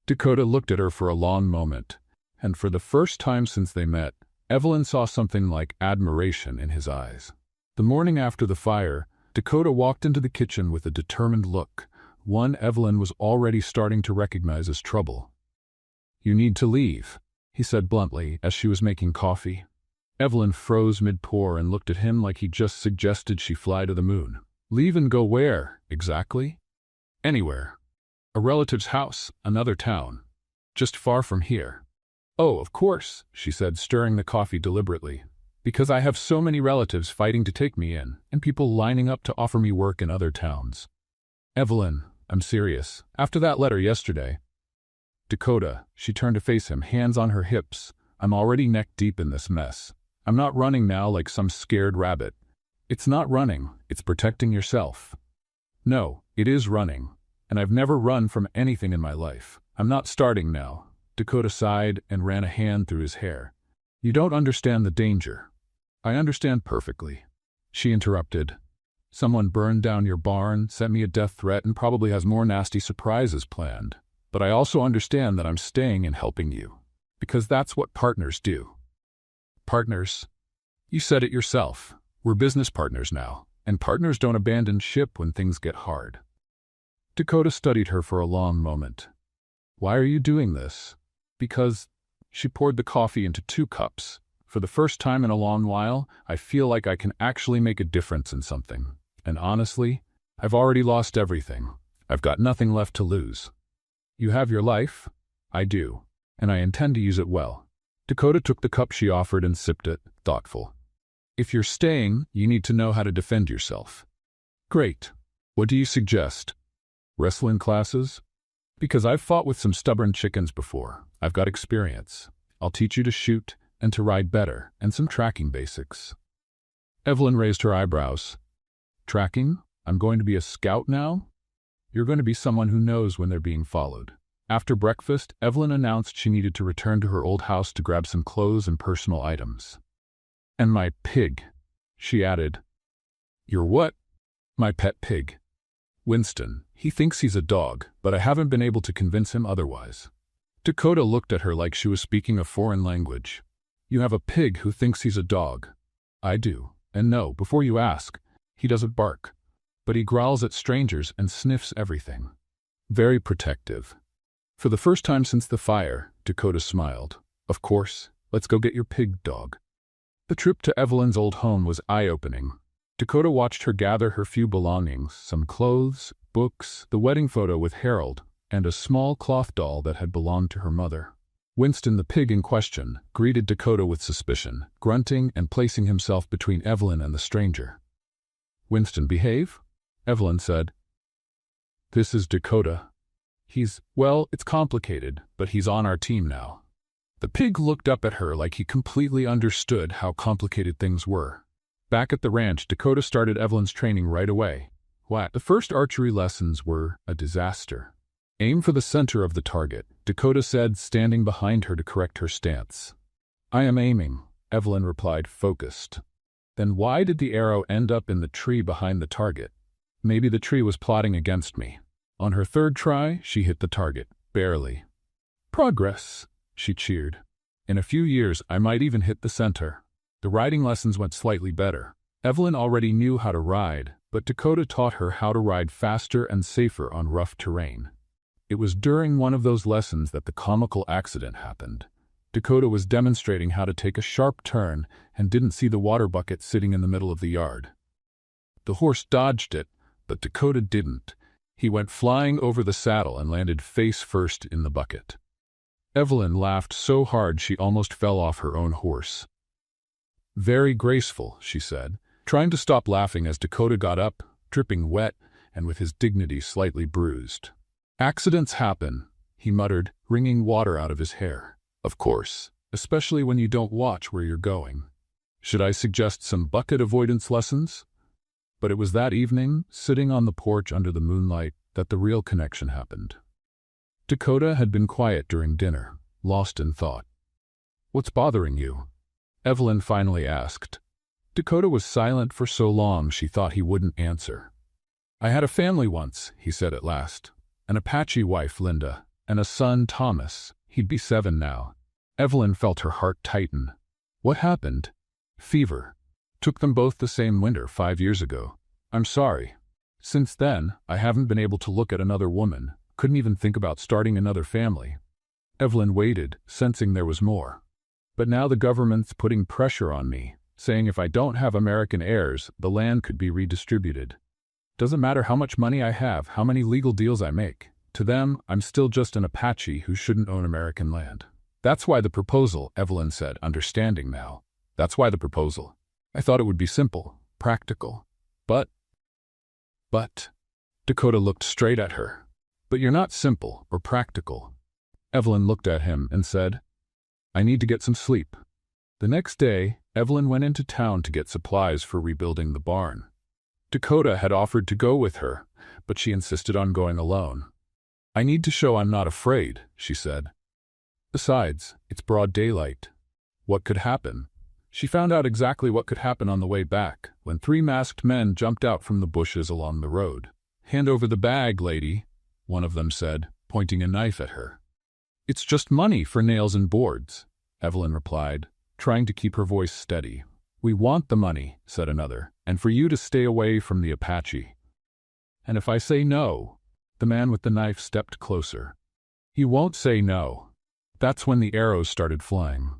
Dakota looked at her for a long moment, and for the first time since they met, Evelyn saw something like admiration in his eyes. The morning after the fire, Dakota walked into the kitchen with a determined look, one Evelyn was already starting to recognize as trouble. You need to leave, he said bluntly as she was making coffee. Evelyn froze mid-pour and looked at him like he just suggested she fly to the moon. Leave and go where, exactly? Anywhere. A relative's house, another town. Just far from here. Oh, of course, she said, stirring the coffee deliberately. Because I have so many relatives fighting to take me in, and people lining up to offer me work in other towns. Evelyn, I'm serious. After that letter yesterday. Dakota, she turned to face him, hands on her hips. I'm already neck-deep in this mess. I'm not running now like some scared rabbit. It's not running, it's protecting yourself. No, it is running. And I've never run from anything in my life. I'm not starting now. Dakota sighed and ran a hand through his hair. You don't understand the danger. I understand perfectly. She interrupted. Someone burned down your barn, sent me a death threat, and probably has more nasty surprises planned. But I also understand that I'm staying and helping you. Because that's what partners do. Partners? You said it yourself. We're business partners now, and partners don't abandon ship when things get hard. Dakota studied her for a long moment. Why are you doing this? Because she poured the coffee into 2 cups. For the first time in a long while, I feel like I can actually make a difference in something. And honestly, I've already lost everything. I've got nothing left to lose. You have your life? I do. And I intend to use it well. Dakota took the cup she offered and sipped it, thoughtful. If you're staying, you need to know how to defend yourself. Great. What do you suggest? Wrestling classes? Because I've fought with some stubborn chickens before. I've got experience. I'll teach you to shoot and to ride better, and some tracking basics. Evelyn raised her eyebrows. Tracking? I'm going to be a scout now? You're going to be someone who knows when they're being followed. After breakfast, Evelyn announced she needed to return to her old house to grab some clothes and personal items. And my pig, she added. Your what? My pet pig. Winston. He thinks he's a dog, but I haven't been able to convince him otherwise. Dakota looked at her like she was speaking a foreign language. You have a pig who thinks he's a dog. I do. And no, before you ask, he doesn't bark. But he growls at strangers and sniffs everything. Very protective. For the first time since the fire, Dakota smiled. Of course, let's go get your pig, dog. The trip to Evelyn's old home was eye-opening. Dakota watched her gather her few belongings, some clothes, books, the wedding photo with Harold, and a small cloth doll that had belonged to her mother. Winston, the pig in question, greeted Dakota with suspicion, grunting and placing himself between Evelyn and the stranger. Winston, behave? Evelyn said. This is Dakota. Well, it's complicated, but he's on our team now. The pig looked up at her like he completely understood how complicated things were. Back at the ranch, Dakota started Evelyn's training right away. The first archery lessons were a disaster. Aim for the center of the target, Dakota said, standing behind her to correct her stance. I am aiming, Evelyn replied, focused. Then why did the arrow end up in the tree behind the target? Maybe the tree was plotting against me. On her 3rd try, she hit the target, barely. Progress, she cheered. In a few years, I might even hit the center. The riding lessons went slightly better. Evelyn already knew how to ride, but Dakota taught her how to ride faster and safer on rough terrain. It was during one of those lessons that the comical accident happened. Dakota was demonstrating how to take a sharp turn and didn't see the water bucket sitting in the middle of the yard. The horse dodged it, but Dakota didn't. He went flying over the saddle and landed face first in the bucket. Evelyn laughed so hard she almost fell off her own horse. Very graceful, she said, trying to stop laughing as Dakota got up, dripping wet and with his dignity slightly bruised. Accidents happen, he muttered, wringing water out of his hair. Of course, especially when you don't watch where you're going. Should I suggest some bucket avoidance lessons? But it was that evening, sitting on the porch under the moonlight, that the real connection happened. Dakota had been quiet during dinner, lost in thought. What's bothering you? Evelyn finally asked. Dakota was silent for so long she thought he wouldn't answer. I had a family once, he said at last. An Apache wife, Linda, and a son, Thomas. He'd be 7 now. Evelyn felt her heart tighten. What happened? Fever. Took them both the same winter 5 years ago. I'm sorry. Since then, I haven't been able to look at another woman, couldn't even think about starting another family. Evelyn waited, sensing there was more. But now the government's putting pressure on me, saying if I don't have American heirs, the land could be redistributed. Doesn't matter how much money I have, how many legal deals I make. To them, I'm still just an Apache who shouldn't own American land. That's why the proposal, Evelyn said, understanding now. That's why the proposal. I thought it would be simple, practical. But, Dakota looked straight at her. But you're not simple or practical. Evelyn looked at him and said, I need to get some sleep. The next day, Evelyn went into town to get supplies for rebuilding the barn. Dakota had offered to go with her, but she insisted on going alone. I need to show I'm not afraid, she said. Besides, it's broad daylight. What could happen? She found out exactly what could happen on the way back, when 3 masked men jumped out from the bushes along the road. Hand over the bag, lady, one of them said, pointing a knife at her. It's just money for nails and boards, Evelyn replied, trying to keep her voice steady. We want the money, said another, and for you to stay away from the Apache. And if I say no? The man with the knife stepped closer. You won't say no. That's when the arrows started flying.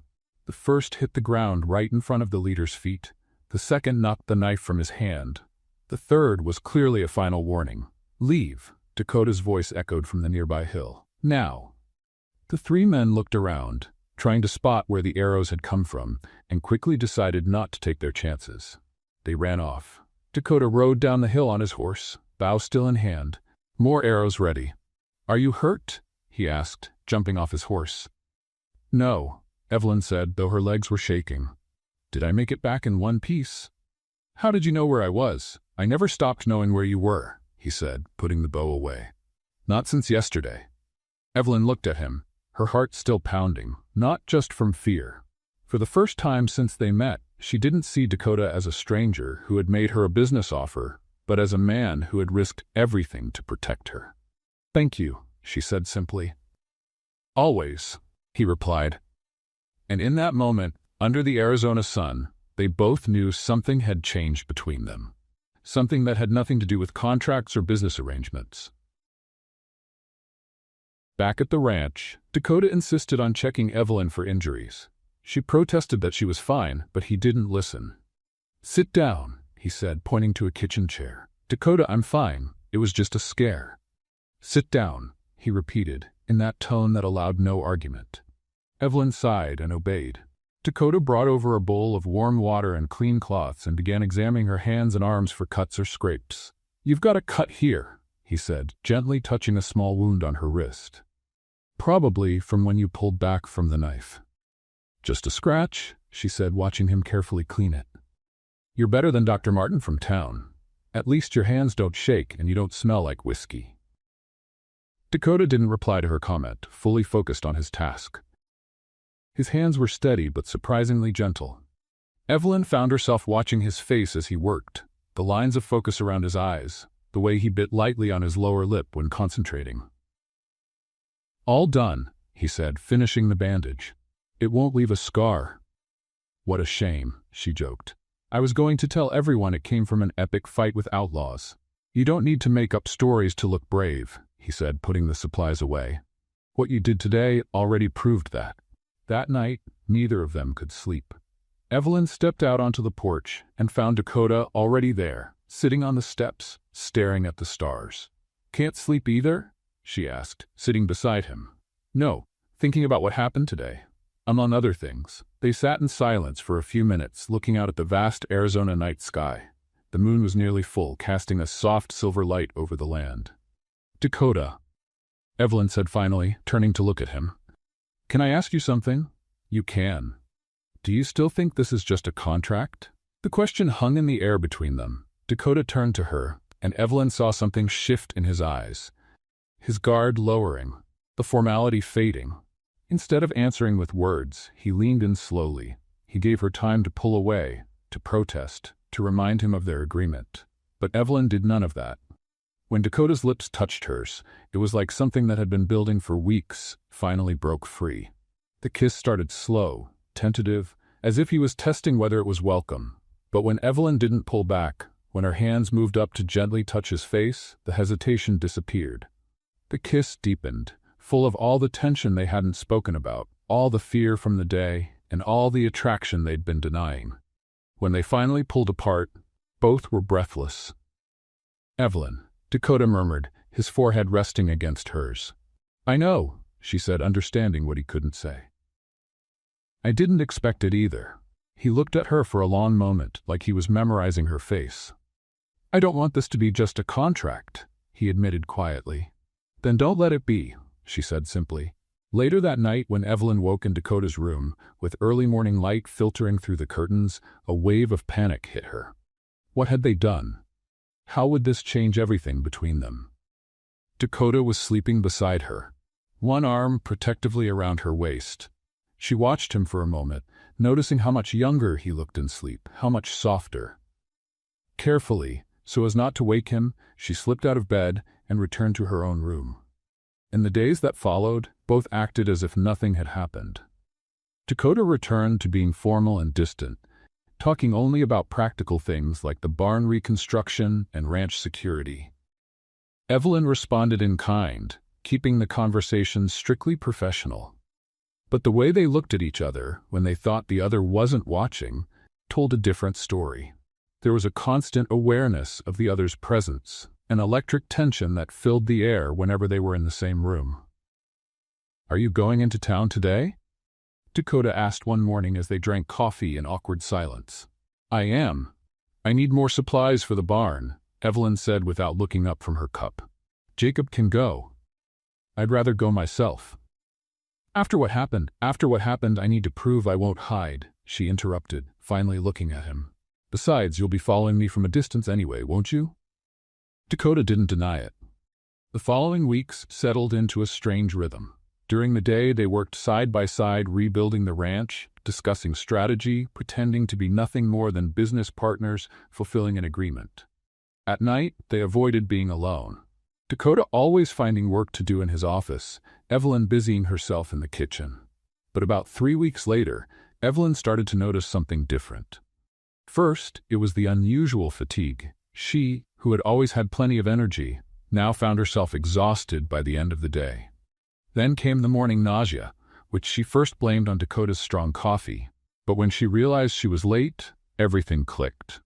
The first hit the ground right in front of the leader's feet. The second knocked the knife from his hand. The third was clearly a final warning. Leave, Dakota's voice echoed from the nearby hill. Now. The 3 men looked around, trying to spot where the arrows had come from, and quickly decided not to take their chances. They ran off. Dakota rode down the hill on his horse, bow still in hand, more arrows ready. Are you hurt? He asked, jumping off his horse. No, Evelyn said, though her legs were shaking. Did I make it back in one piece? How did you know where I was? I never stopped knowing where you were, he said, putting the bow away. Not since yesterday. Evelyn looked at him, her heart still pounding, not just from fear. For the first time since they met, she didn't see Dakota as a stranger who had made her a business offer, but as a man who had risked everything to protect her. Thank you, she said simply. Always, he replied. And in that moment, under the Arizona sun, they both knew something had changed between them. Something that had nothing to do with contracts or business arrangements. Back at the ranch, Dakota insisted on checking Evelyn for injuries. She protested that she was fine, but he didn't listen. Sit down, he said, pointing to a kitchen chair. Dakota, I'm fine. It was just a scare. Sit down, he repeated, in that tone that allowed no argument. Evelyn sighed and obeyed. Dakota brought over a bowl of warm water and clean cloths and began examining her hands and arms for cuts or scrapes. You've got a cut here, he said, gently touching a small wound on her wrist. Probably from when you pulled back from the knife. Just a scratch, she said, watching him carefully clean it. You're better than Dr. Martin from town. At least your hands don't shake and you don't smell like whiskey. Dakota didn't reply to her comment, fully focused on his task. His hands were steady but surprisingly gentle. Evelyn found herself watching his face as he worked, the lines of focus around his eyes, the way he bit lightly on his lower lip when concentrating. All done, he said, finishing the bandage. It won't leave a scar. What a shame, she joked. I was going to tell everyone it came from an epic fight with outlaws. You don't need to make up stories to look brave, he said, putting the supplies away. What you did today already proved that. That night, neither of them could sleep. Evelyn stepped out onto the porch and found Dakota already there, sitting on the steps, staring at the stars. Can't sleep either? She asked, sitting beside him. No, thinking about what happened today. Among other things, they sat in silence for a few minutes, looking out at the vast Arizona night sky. The moon was nearly full, casting a soft silver light over the land. Dakota, Evelyn said finally, turning to look at him. Can I ask you something? You can. Do you still think this is just a contract? The question hung in the air between them. Dakota turned to her, and Evelyn saw something shift in his eyes. His guard lowering, the formality fading. Instead of answering with words, he leaned in slowly. He gave her time to pull away, to protest, to remind him of their agreement. But Evelyn did none of that. When Dakota's lips touched hers, it was like something that had been building for weeks finally broke free. The kiss started slow, tentative, as if he was testing whether it was welcome. But when Evelyn didn't pull back, when her hands moved up to gently touch his face, the hesitation disappeared. The kiss deepened, full of all the tension they hadn't spoken about, all the fear from the day, and all the attraction they'd been denying. When they finally pulled apart, both were breathless. Evelyn, Dakota murmured, his forehead resting against hers. I know, she said, understanding what he couldn't say. I didn't expect it either. He looked at her for a long moment, like he was memorizing her face. I don't want this to be just a contract, he admitted quietly. Then don't let it be, she said simply. Later that night, when Evelyn woke in Dakota's room, with early morning light filtering through the curtains, a wave of panic hit her. What had they done? How would this change everything between them? Dakota was sleeping beside her, one arm protectively around her waist. She watched him for a moment, noticing how much younger he looked in sleep, how much softer. Carefully, so as not to wake him, she slipped out of bed and returned to her own room. In the days that followed, both acted as if nothing had happened. Dakota returned to being formal and distant, talking only about practical things like the barn reconstruction and ranch security. Evelyn responded in kind, keeping the conversation strictly professional. But the way they looked at each other when they thought the other wasn't watching told a different story. There was a constant awareness of the other's presence, an electric tension that filled the air whenever they were in the same room. "Are you going into town today?" Dakota asked one morning as they drank coffee in awkward silence. "I am. I need more supplies for the barn," Evelyn said without looking up from her cup. "Jacob can go. I'd rather go myself." After what happened, I need to prove I won't hide," she interrupted, finally looking at him. "Besides, you'll be following me from a distance anyway, won't you?" Dakota didn't deny it. The following weeks settled into a strange rhythm. During the day, they worked side by side rebuilding the ranch, discussing strategy, pretending to be nothing more than business partners, fulfilling an agreement. At night, they avoided being alone. Dakota always finding work to do in his office, Evelyn busying herself in the kitchen. But about 3 weeks later, Evelyn started to notice something different. First, it was the unusual fatigue. She, who had always had plenty of energy, now found herself exhausted by the end of the day. Then came the morning nausea, which she first blamed on Dakota's strong coffee. But when she realized she was late, everything clicked.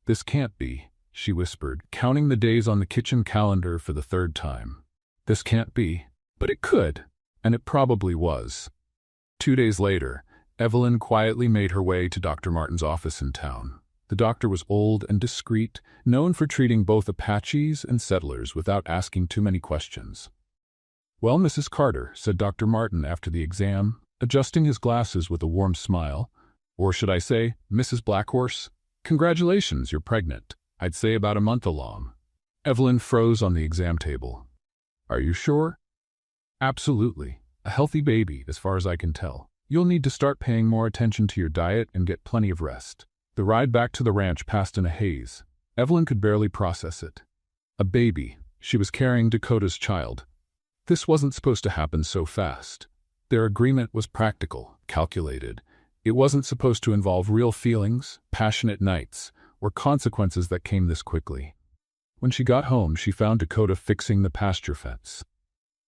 "This can't be," she whispered, counting the days on the kitchen calendar for the third time. "This can't be." But it could, and it probably was. 2 days later, Evelyn quietly made her way to Dr. Martin's office in town. The doctor was old and discreet, known for treating both Apaches and settlers without asking too many questions. "Well, Mrs. Carter," said Dr. Martin after the exam, adjusting his glasses with a warm smile. "Or should I say, Mrs. Blackhorse? Congratulations, you're pregnant. I'd say about a month along." Evelyn froze on the exam table. "Are you sure?" "Absolutely. A healthy baby, as far as I can tell. You'll need to start paying more attention to your diet and get plenty of rest." The ride back to the ranch passed in a haze. Evelyn could barely process it. A baby. She was carrying Dakota's child. This wasn't supposed to happen so fast. Their agreement was practical, calculated. It wasn't supposed to involve real feelings, passionate nights, or consequences that came this quickly. When she got home, she found Dakota fixing the pasture fence.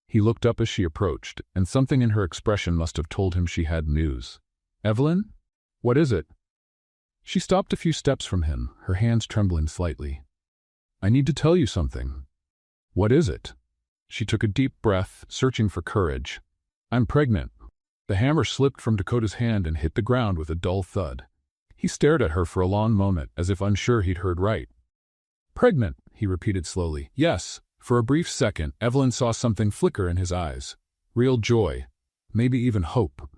He looked up as she approached, and something in her expression must have told him she had news. "Evelyn? What is it?" She stopped a few steps from him, her hands trembling slightly. "I need to tell you something." "What is it?" She took a deep breath, searching for courage. "I'm pregnant." The hammer slipped from Dakota's hand and hit the ground with a dull thud. He stared at her for a long moment, as if unsure he'd heard right. "Pregnant," he repeated slowly. "Yes." For a brief second, Evelyn saw something flicker in his eyes. Real joy, maybe even hope.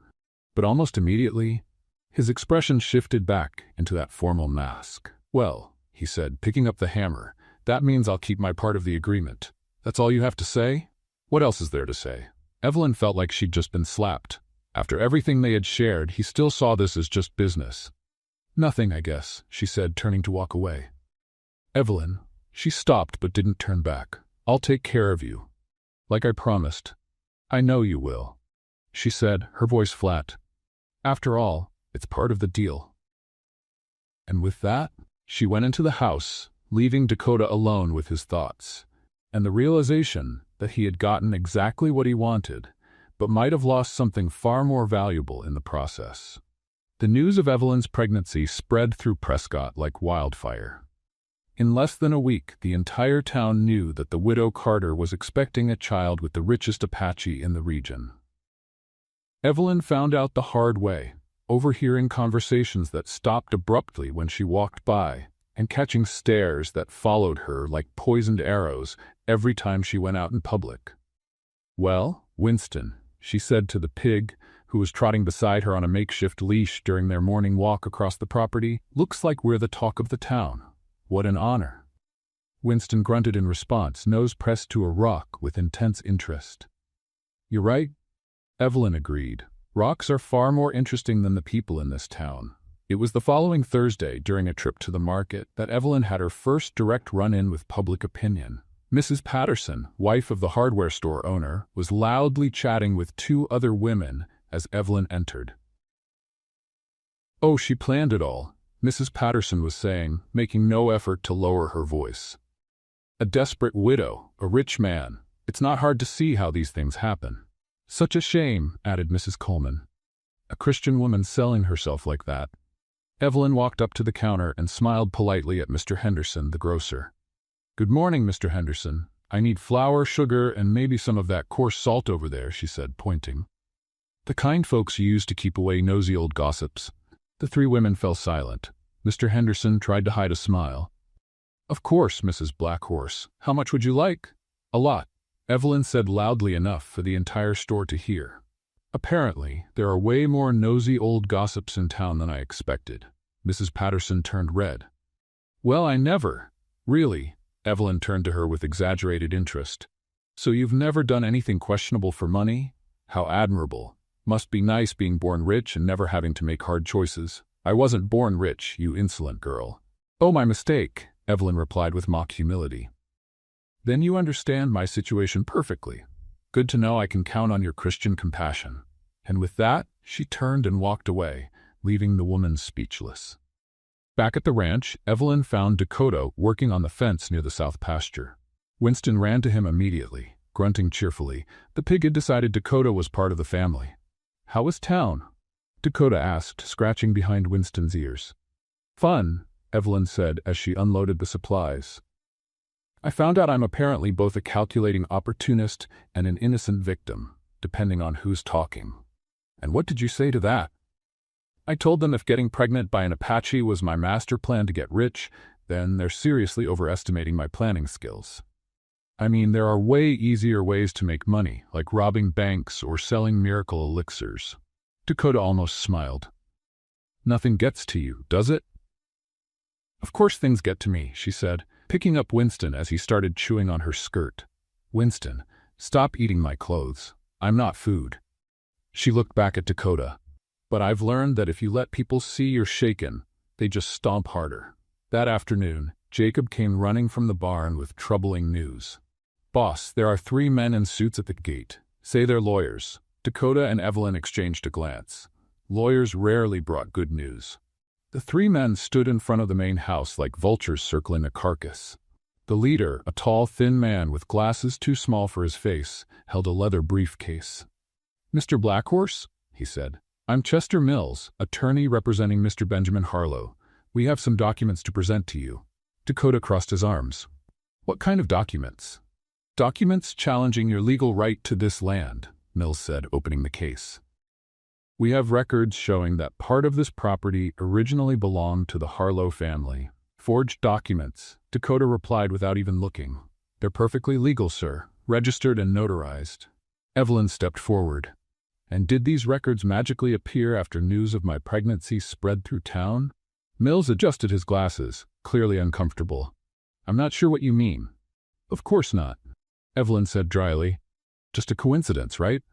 But almost immediately, his expression shifted back into that formal mask. "Well," he said, picking up the hammer, "that means I'll keep my part of the agreement. That's all you have to say? What else is there to say?" Evelyn felt like she'd just been slapped. After everything they had shared, he still saw this as just business. "Nothing, I guess," she said, turning to walk away. "Evelyn." She stopped but didn't turn back. "I'll take care of you. Like I promised. I know you will," she said, her voice flat. "After all, it's part of the deal." And with that, she went into the house, leaving Dakota alone with his thoughts, and the realization that he had gotten exactly what he wanted, but might have lost something far more valuable in the process. The news of Evelyn's pregnancy spread through Prescott like wildfire. In less than a week, the entire town knew that the widow Carter was expecting a child with the richest Apache in the region. Evelyn found out the hard way, overhearing conversations that stopped abruptly when she walked by, and catching stares that followed her like poisoned arrows every time she went out in public. "Well, Winston," she said to the pig, who was trotting beside her on a makeshift leash during their morning walk across the property, "looks like we're the talk of the town. What an honor." Winston grunted in response, nose pressed to a rock with intense interest. "You're right," Evelyn agreed. "Rocks are far more interesting than the people in this town." It was the following Thursday, during a trip to the market, that Evelyn had her first direct run-in with public opinion. Mrs. Patterson, wife of the hardware store owner, was loudly chatting with two other women as Evelyn entered. "Oh, she planned it all," Mrs. Patterson was saying, making no effort to lower her voice. "A desperate widow, a rich man. It's not hard to see how these things happen." "Such a shame," added Mrs. Coleman. "A Christian woman selling herself like that." Evelyn walked up to the counter and smiled politely at Mr. Henderson, the grocer. "Good morning, Mr. Henderson. I need flour, sugar, and maybe some of that coarse salt over there," she said, pointing. "The kind folks use to keep away nosy old gossips." The three women fell silent. Mr. Henderson tried to hide a smile. "Of course, Mrs. Blackhorse. How much would you like?" "A lot," Evelyn said loudly enough for the entire store to hear. "Apparently, there are way more nosy old gossips in town than I expected." Mrs. Patterson turned red. "Well, I never. Really?" Evelyn turned to her with exaggerated interest. "So you've never done anything questionable for money? How admirable. Must be nice being born rich and never having to make hard choices." "I wasn't born rich, you insolent girl." "Oh, my mistake," Evelyn replied with mock humility. "Then you understand my situation perfectly. Good to know I can count on your Christian compassion." And with that, she turned and walked away, leaving the woman speechless. Back at the ranch, Evelyn found Dakota working on the fence near the south pasture. Winston ran to him immediately, grunting cheerfully. The pig had decided Dakota was part of the family. "How was town?" Dakota asked, scratching behind Winston's ears. "Fun," Evelyn said as she unloaded the supplies. "I found out I'm apparently both a calculating opportunist and an innocent victim, depending on who's talking." "And what did you say to that?" "I told them if getting pregnant by an Apache was my master plan to get rich, then they're seriously overestimating my planning skills. I mean, there are way easier ways to make money, like robbing banks or selling miracle elixirs." Dakota almost smiled. "Nothing gets to you, does it?" "Of course things get to me," she said, picking up Winston as he started chewing on her skirt. "Winston, stop eating my clothes. I'm not food." She looked back at Dakota. "But I've learned that if you let people see you're shaken, they just stomp harder." That afternoon, Jacob came running from the barn with troubling news. "Boss, there are 3 men in suits at the gate. Say they're lawyers." Dakota and Evelyn exchanged a glance. Lawyers rarely brought good news. The 3 men stood in front of the main house like vultures circling a carcass. The leader, a tall, thin man with glasses too small for his face, held a leather briefcase. "Mr. Blackhorse," he said. "I'm Chester Mills, attorney representing Mr. Benjamin Harlow. We have some documents to present to you." Dakota crossed his arms. "What kind of documents?" "Documents challenging your legal right to this land," Mills said, opening the case. "We have records showing that part of this property originally belonged to the Harlow family." "Forged documents," Dakota replied without even looking. "They're perfectly legal, sir, registered and notarized." Evelyn stepped forward. "And did these records magically appear after news of my pregnancy spread through town?" Mills adjusted his glasses, clearly uncomfortable. "I'm not sure what you mean." "Of course not," Evelyn said dryly. "Just a coincidence, right?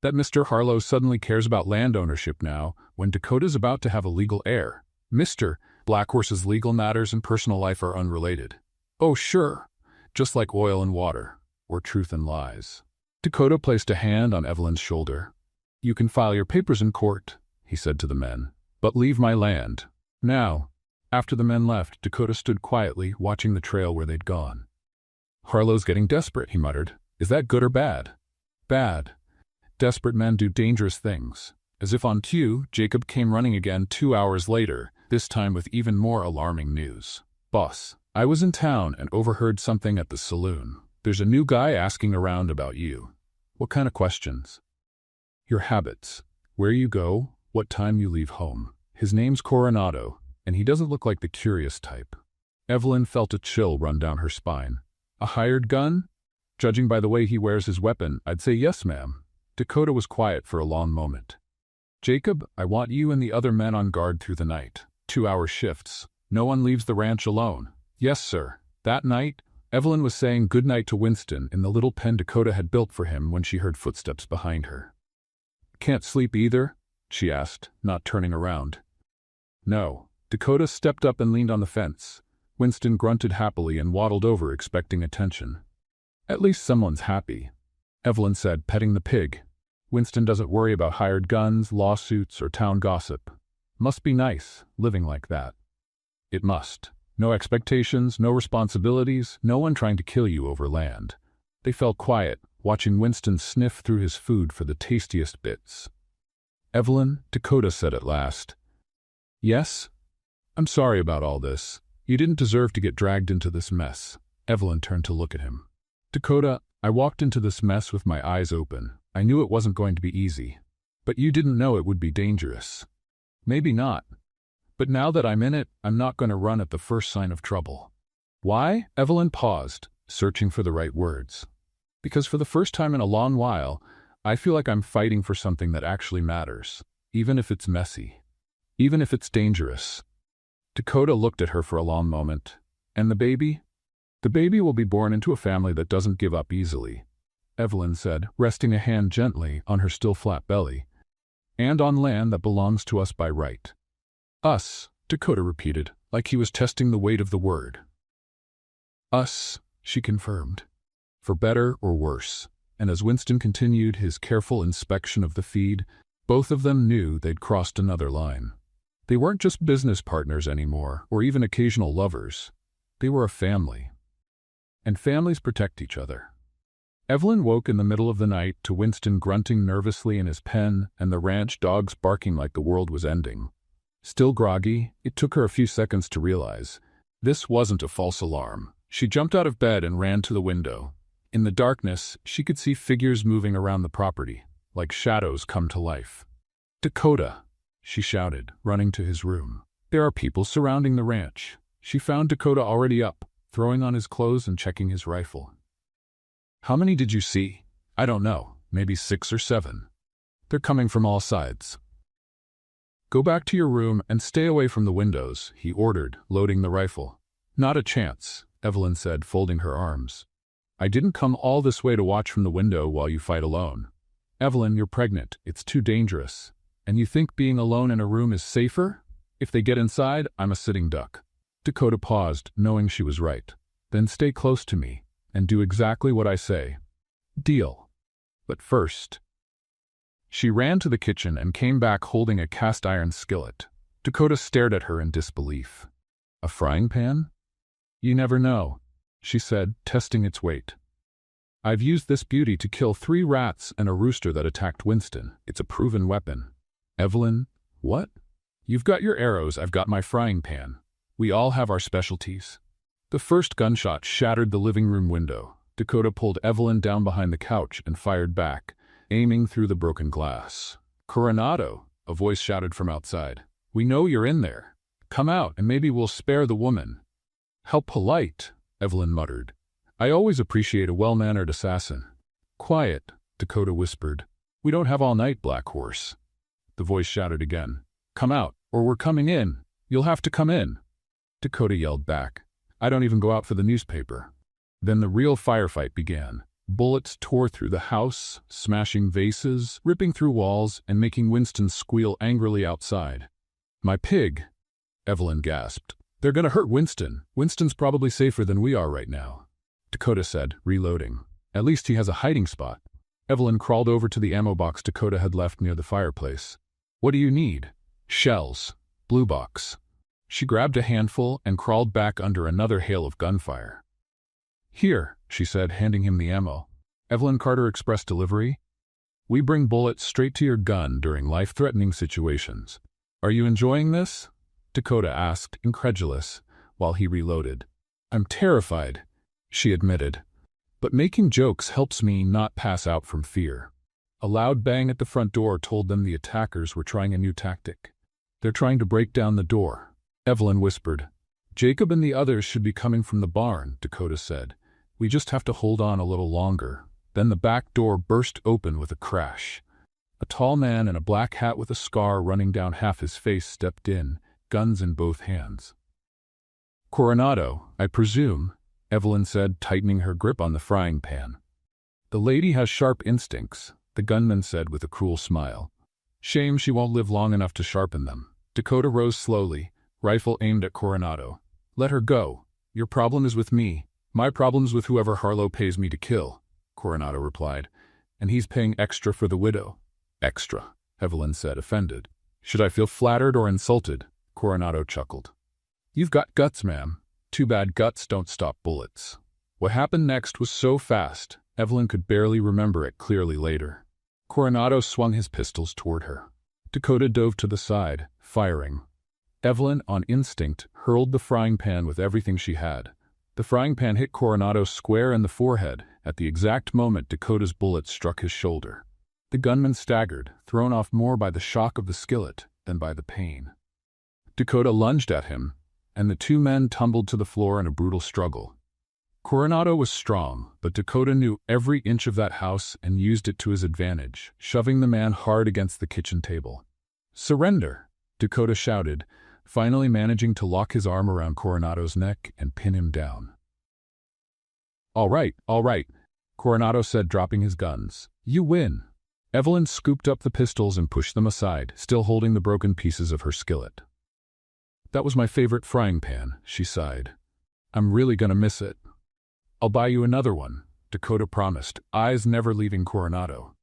That Mr. Harlow suddenly cares about land ownership now, when Dakota's about to have a legal heir. Mr. Blackhorse's legal matters and personal life are unrelated." "Oh, sure. Just like oil and water, or truth and lies." Dakota placed a hand on Evelyn's shoulder. "You can file your papers in court," he said to the men, "but leave my land." Now, after the men left, Dakota stood quietly, watching the trail where they'd gone. "Harlow's getting desperate," he muttered. "Is that good or bad?" "Bad. Desperate men do dangerous things." As if on cue, Jacob came running again 2 hours later, this time with even more alarming news. "Boss, I was in town and overheard something at the saloon. There's a new guy asking around about you." "What kind of questions?" "Your habits. Where you go, what time you leave home. His name's Coronado, and he doesn't look like the curious type." Evelyn felt a chill run down her spine. "A hired gun? Judging by the way he wears his weapon, I'd say yes, ma'am." Dakota was quiet for a long moment. "Jacob, I want you and the other men on guard through the night. 2-hour shifts. No one leaves the ranch alone." "Yes, sir." That night, Evelyn was saying goodnight to Winston in the little pen Dakota had built for him when she heard footsteps behind her. "Can't sleep either?" she asked, not turning around. "No." Dakota stepped up and leaned on the fence. Winston grunted happily and waddled over, expecting attention. "At least someone's happy," Evelyn said, petting the pig. "Winston doesn't worry about hired guns, lawsuits, or town gossip. Must be nice, living like that." "It must. No expectations, no responsibilities, no one trying to kill you over land." They fell quiet, watching Winston sniff through his food for the tastiest bits. "Evelyn," Dakota said at last. "Yes? I'm sorry about all this. You didn't deserve to get dragged into this mess." Evelyn turned to look at him. "Dakota, I walked into this mess with my eyes open. I knew it wasn't going to be easy. But you didn't know it would be dangerous." "Maybe not. But now that I'm in it, I'm not going to run at the first sign of trouble." "Why?" Evelyn paused, searching for the right words. "Because for the first time in a long while, I feel like I'm fighting for something that actually matters, even if it's messy, even if it's dangerous." Dakota looked at her for a long moment. "And the baby?" "The baby will be born into a family that doesn't give up easily," Evelyn said, resting a hand gently on her still flat belly. "And on land that belongs to us by right." "Us," Dakota repeated, like he was testing the weight of the word. "Us," she confirmed. "For better or worse." And as Winston continued his careful inspection of the feed, both of them knew they'd crossed another line. They weren't just business partners anymore, or even occasional lovers. They were a family. And families protect each other. Evelyn woke in the middle of the night to Winston grunting nervously in his pen and the ranch dogs barking like the world was ending. Still groggy, it took her a few seconds to realize this wasn't a false alarm. She jumped out of bed and ran to the window. In the darkness, she could see figures moving around the property, like shadows come to life. "Dakota!" she shouted, running to his room. "There are people surrounding the ranch." She found Dakota already up, throwing on his clothes and checking his rifle. "How many did you see?" "I don't know, maybe 6 or 7. They're coming from all sides." "Go back to your room and stay away from the windows," he ordered, loading the rifle. "Not a chance," Evelyn said, folding her arms. "I didn't come all this way to watch from the window while you fight alone." "Evelyn, you're pregnant. It's too dangerous. And you think being alone in a room is safer? If they get inside, I'm a sitting duck." Dakota paused, knowing she was right. "Then stay close to me, and do exactly what I say." "Deal. But first..." She ran to the kitchen and came back holding a cast-iron skillet. Dakota stared at her in disbelief. "A frying pan?" "You never know," she said, testing its weight. "I've used this beauty to kill 3 rats and a rooster that attacked Winston. It's a proven weapon." "Evelyn, what?" "You've got your arrows, I've got my frying pan. We all have our specialties." The first gunshot shattered the living room window. Dakota pulled Evelyn down behind the couch and fired back, aiming through the broken glass. "Coronado," a voice shouted from outside. "We know you're in there. Come out and maybe we'll spare the woman." "How polite," Evelyn muttered. "I always appreciate a well-mannered assassin." "Quiet," Dakota whispered. "We don't have all night, Black Horse." The voice shouted again. "Come out, or we're coming in. You'll have to come in." Dakota yelled back. "I don't even go out for the newspaper." Then the real firefight began. Bullets tore through the house, smashing vases, ripping through walls, and making Winston squeal angrily outside. "My pig," Evelyn gasped. "They're gonna hurt Winston. Winston's probably safer than we are right now," Dakota said, reloading. "At least he has a hiding spot." Evelyn crawled over to the ammo box Dakota had left near the fireplace. "What do you need?" "Shells. Blue box." She grabbed a handful and crawled back under another hail of gunfire. "Here," she said, handing him the ammo. "Evelyn Carter Express Delivery. We bring bullets straight to your gun during life-threatening situations." "Are you enjoying this?" Dakota asked, incredulous, while he reloaded. "I'm terrified," she admitted. "But making jokes helps me not pass out from fear." A loud bang at the front door told them the attackers were trying a new tactic. "They're trying to break down the door," Evelyn whispered. "Jacob and the others should be coming from the barn," Dakota said. "We just have to hold on a little longer." Then the back door burst open with a crash. A tall man in a black hat with a scar running down half his face stepped in, guns in both hands. "Coronado, I presume," Evelyn said, tightening her grip on the frying pan. The lady has sharp instincts, the gunman said with a cruel smile. Shame she won't live long enough to sharpen them. Dakota rose slowly, rifle aimed at Coronado. Let her go. Your problem is with me. My problem's with whoever Harlow pays me to kill, Coronado replied. And he's paying extra for the widow. Extra, Evelyn said, offended. Should I feel flattered or insulted? Coronado chuckled. You've got guts, ma'am. Too bad guts don't stop bullets. What happened next was so fast, Evelyn could barely remember it clearly later. Coronado swung his pistols toward her. Dakota dove to the side, firing. Evelyn, on instinct, hurled the frying pan with everything she had. The frying pan hit Coronado square in the forehead at the exact moment Dakota's bullet struck his shoulder. The gunman staggered, thrown off more by the shock of the skillet than by the pain. Dakota lunged at him, and the two men tumbled to the floor in a brutal struggle. Coronado was strong, but Dakota knew every inch of that house and used it to his advantage, shoving the man hard against the kitchen table. Surrender, Dakota shouted, finally managing to lock his arm around Coronado's neck and pin him down. All right, Coronado said, dropping his guns. You win. Evelyn scooped up the pistols and pushed them aside, still holding the broken pieces of her skillet. That was my favorite frying pan, she sighed. I'm really gonna miss it. I'll buy you another one, Dakota promised, eyes never leaving Coronado.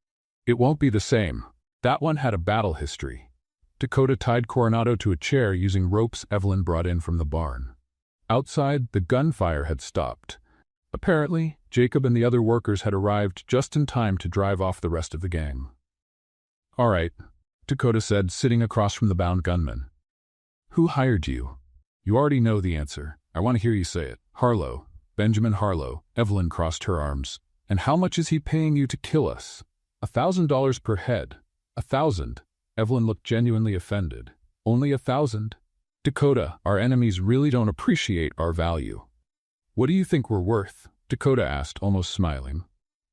It won't be the same. That one had a battle history. Dakota tied Coronado to a chair using ropes Evelyn brought in from the barn. Outside, the gunfire had stopped. Apparently, Jacob and the other workers had arrived just in time to drive off the rest of the gang. All right, Dakota said, sitting across from the bound gunman. Who hired you? You already know the answer. I want to hear you say it. Harlow. Benjamin Harlow. Evelyn crossed her arms. And how much is he paying you to kill us? $1,000 per head. 1,000. Evelyn looked genuinely offended. Only 1,000? Dakota, our enemies really don't appreciate our value. What do you think we're worth? Dakota asked, almost smiling.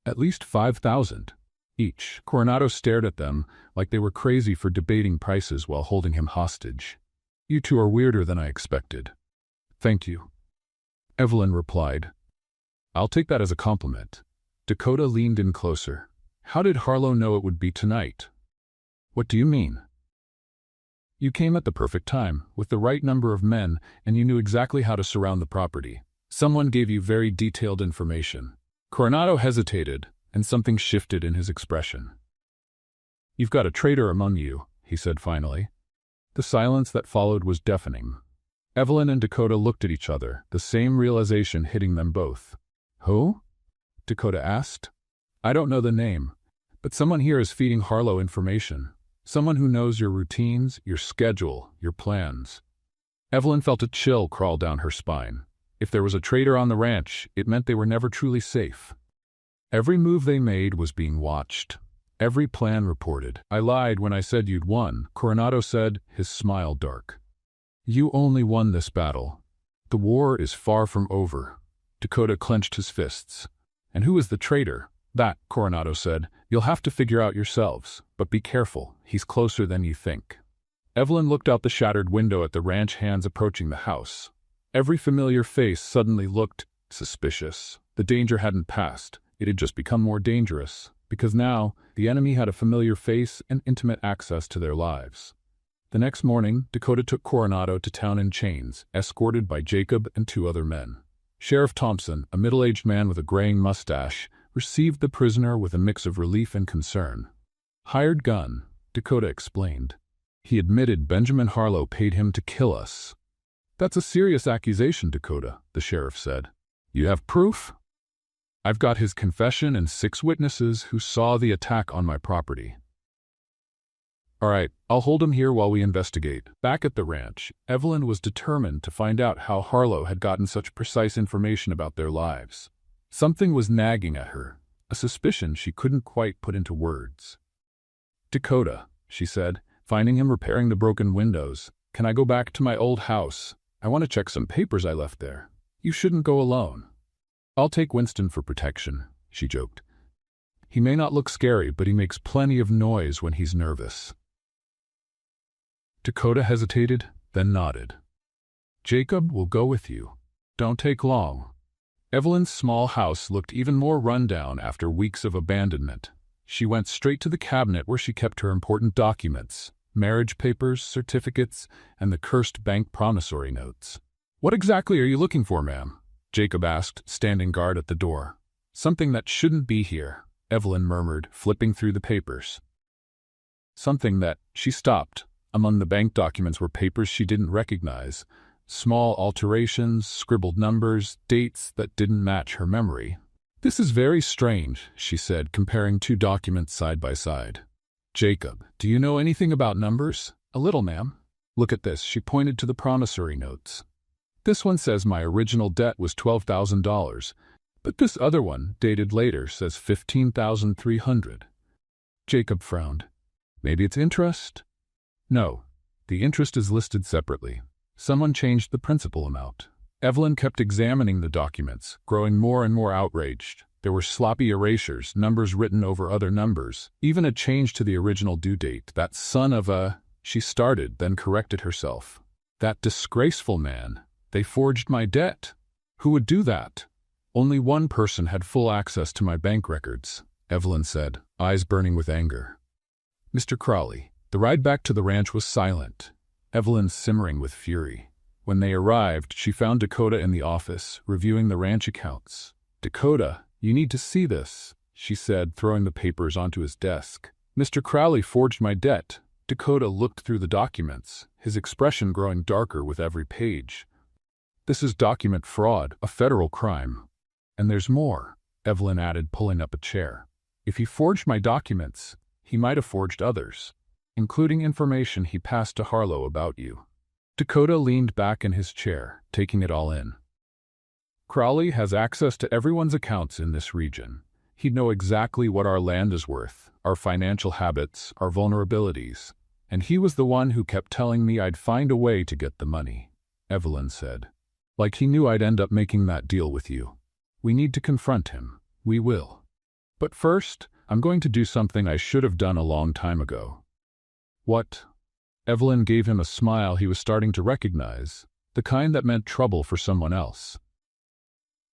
At least 5,000. Each. Coronado stared at them like they were crazy for debating prices while holding him hostage. You two are weirder than I expected. Thank you. Evelyn replied. I'll take that as a compliment. Dakota leaned in closer. How did Harlow know it would be tonight? What do you mean? You came at the perfect time, with the right number of men, and you knew exactly how to surround the property. Someone gave you very detailed information. Coronado hesitated, and something shifted in his expression. You've got a traitor among you, he said finally. The silence that followed was deafening. Evelyn and Dakota looked at each other, the same realization hitting them both. Who? Dakota asked. I don't know the name, but someone here is feeding Harlow information. Someone who knows your routines, your schedule, your plans. Evelyn felt a chill crawl down her spine. If there was a traitor on the ranch, it meant they were never truly safe. Every move they made was being watched. Every plan reported. I lied when I said you'd won, Coronado said, his smile dark. You only won this battle. The war is far from over. Dakota clenched his fists. And who is the traitor? That, Coronado said, you'll have to figure out yourselves, but be careful, he's closer than you think. Evelyn looked out the shattered window at the ranch hands approaching the house. Every familiar face suddenly looked suspicious. The danger hadn't passed, it had just become more dangerous, because now the enemy had a familiar face and intimate access to their lives. The next morning, Dakota took Coronado to town in chains, escorted by Jacob and 2 other men. Sheriff Thompson, a middle-aged man with a graying mustache, received the prisoner with a mix of relief and concern. Hired gun, Dakota explained. He admitted Benjamin Harlow paid him to kill us. That's a serious accusation, Dakota, the sheriff said. You have proof? I've got his confession and 6 witnesses who saw the attack on my property. All right, I'll hold him here while we investigate. Back at the ranch, Evelyn was determined to find out how Harlow had gotten such precise information about their lives. Something was nagging at her, a suspicion she couldn't quite put into words. Dakota, she said, finding him repairing the broken windows, can I go back to my old house? I want to check some papers I left there. You shouldn't go alone. I'll take Winston for protection, she joked. He may not look scary, but he makes plenty of noise when he's nervous. Dakota hesitated, then nodded. Jacob will go with you. Don't take long. Evelyn's small house looked even more run-down after weeks of abandonment. She went straight to the cabinet where she kept her important documents, marriage papers, certificates, and the cursed bank promissory notes. "What exactly are you looking for, ma'am?" Jacob asked, standing guard at the door. "Something that shouldn't be here," Evelyn murmured, flipping through the papers. Something that... She stopped. Among the bank documents were papers she didn't recognize. Small alterations, scribbled numbers, dates that didn't match her memory. "This is very strange," she said, comparing two documents side by side. "Jacob, do you know anything about numbers?" "A little, ma'am." "Look at this." She pointed to the promissory notes. "This one says my original debt was $12,000, but this other one, dated later, says $15,300. Jacob frowned. "Maybe it's interest?" "No, the interest is listed separately. Someone changed the principal amount." Evelyn kept examining the documents, growing more and more outraged. There were sloppy erasures, numbers written over other numbers, even a change to the original due date. "That son of a..." She started, then corrected herself. "That disgraceful man. They forged my debt." "Who would do that?" "Only one person had full access to my bank records," Evelyn said, eyes burning with anger. "Mr. Crawley." The ride back to the ranch was silent, Evelyn simmering with fury. When they arrived, she found Dakota in the office, reviewing the ranch accounts. "Dakota, you need to see this," she said, throwing the papers onto his desk. "Mr. Crowley forged my debt." Dakota looked through the documents, his expression growing darker with every page. "This is document fraud, a federal crime. And there's more," Evelyn added, pulling up a chair. "If he forged my documents, he might have forged others, including information he passed to Harlow about you." Dakota leaned back in his chair, taking it all in. "Crowley has access to everyone's accounts in this region. He'd know exactly what our land is worth, our financial habits, our vulnerabilities. And he was the one who kept telling me I'd find a way to get the money," Evelyn said. "Like he knew I'd end up making that deal with you. We need to confront him. We will. But first, I'm going to do something I should have done a long time ago." "What?" Evelyn gave him a smile he was starting to recognize, the kind that meant trouble for someone else.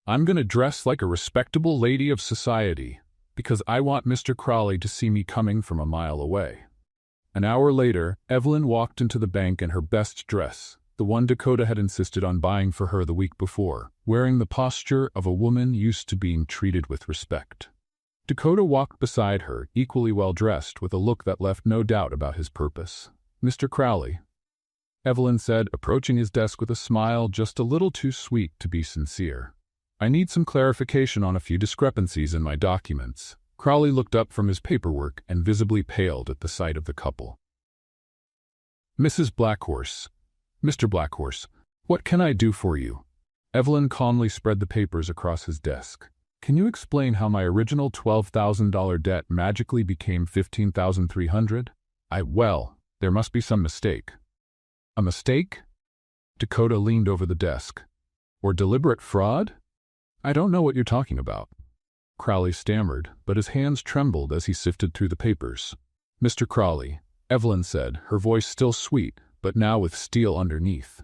"I'm going to dress like a respectable lady of society, because I want Mr. Crawley to see me coming from a mile away." An hour later, Evelyn walked into the bank in her best dress, the one Dakota had insisted on buying for her the week before, wearing the posture of a woman used to being treated with respect. Dakota walked beside her, equally well-dressed, with a look that left no doubt about his purpose. "Mr. Crowley," Evelyn said, approaching his desk with a smile just a little too sweet to be sincere. "I need some clarification on a few discrepancies in my documents." Crowley looked up from his paperwork and visibly paled at the sight of the couple. "Mrs. Blackhorse." "Mr. Blackhorse, what can I do for you?" Evelyn calmly spread the papers across his desk. "Can you explain how my original $12,000 debt magically became $15,300? Well, there must be some mistake." "A mistake?" Dakota leaned over the desk. "Or deliberate fraud?" "I don't know what you're talking about." Crowley stammered, but his hands trembled as he sifted through the papers. "Mr. Crowley," Evelyn said, her voice still sweet, but now with steel underneath.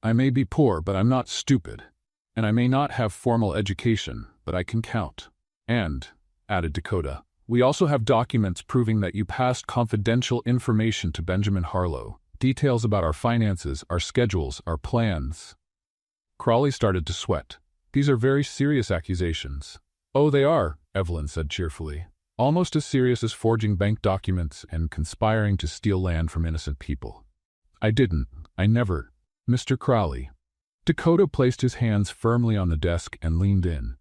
"I may be poor, but I'm not stupid. And I may not have formal education, but I can count. And," added Dakota, "we also have documents proving that you passed confidential information to Benjamin Harlow, details about our finances, our schedules, our plans." Crowley started to sweat. "These are very serious accusations." "Oh, they are," Evelyn said cheerfully. "Almost as serious as forging bank documents and conspiring to steal land from innocent people." I never." "Mr. Crowley." Dakota placed his hands firmly on the desk and leaned in.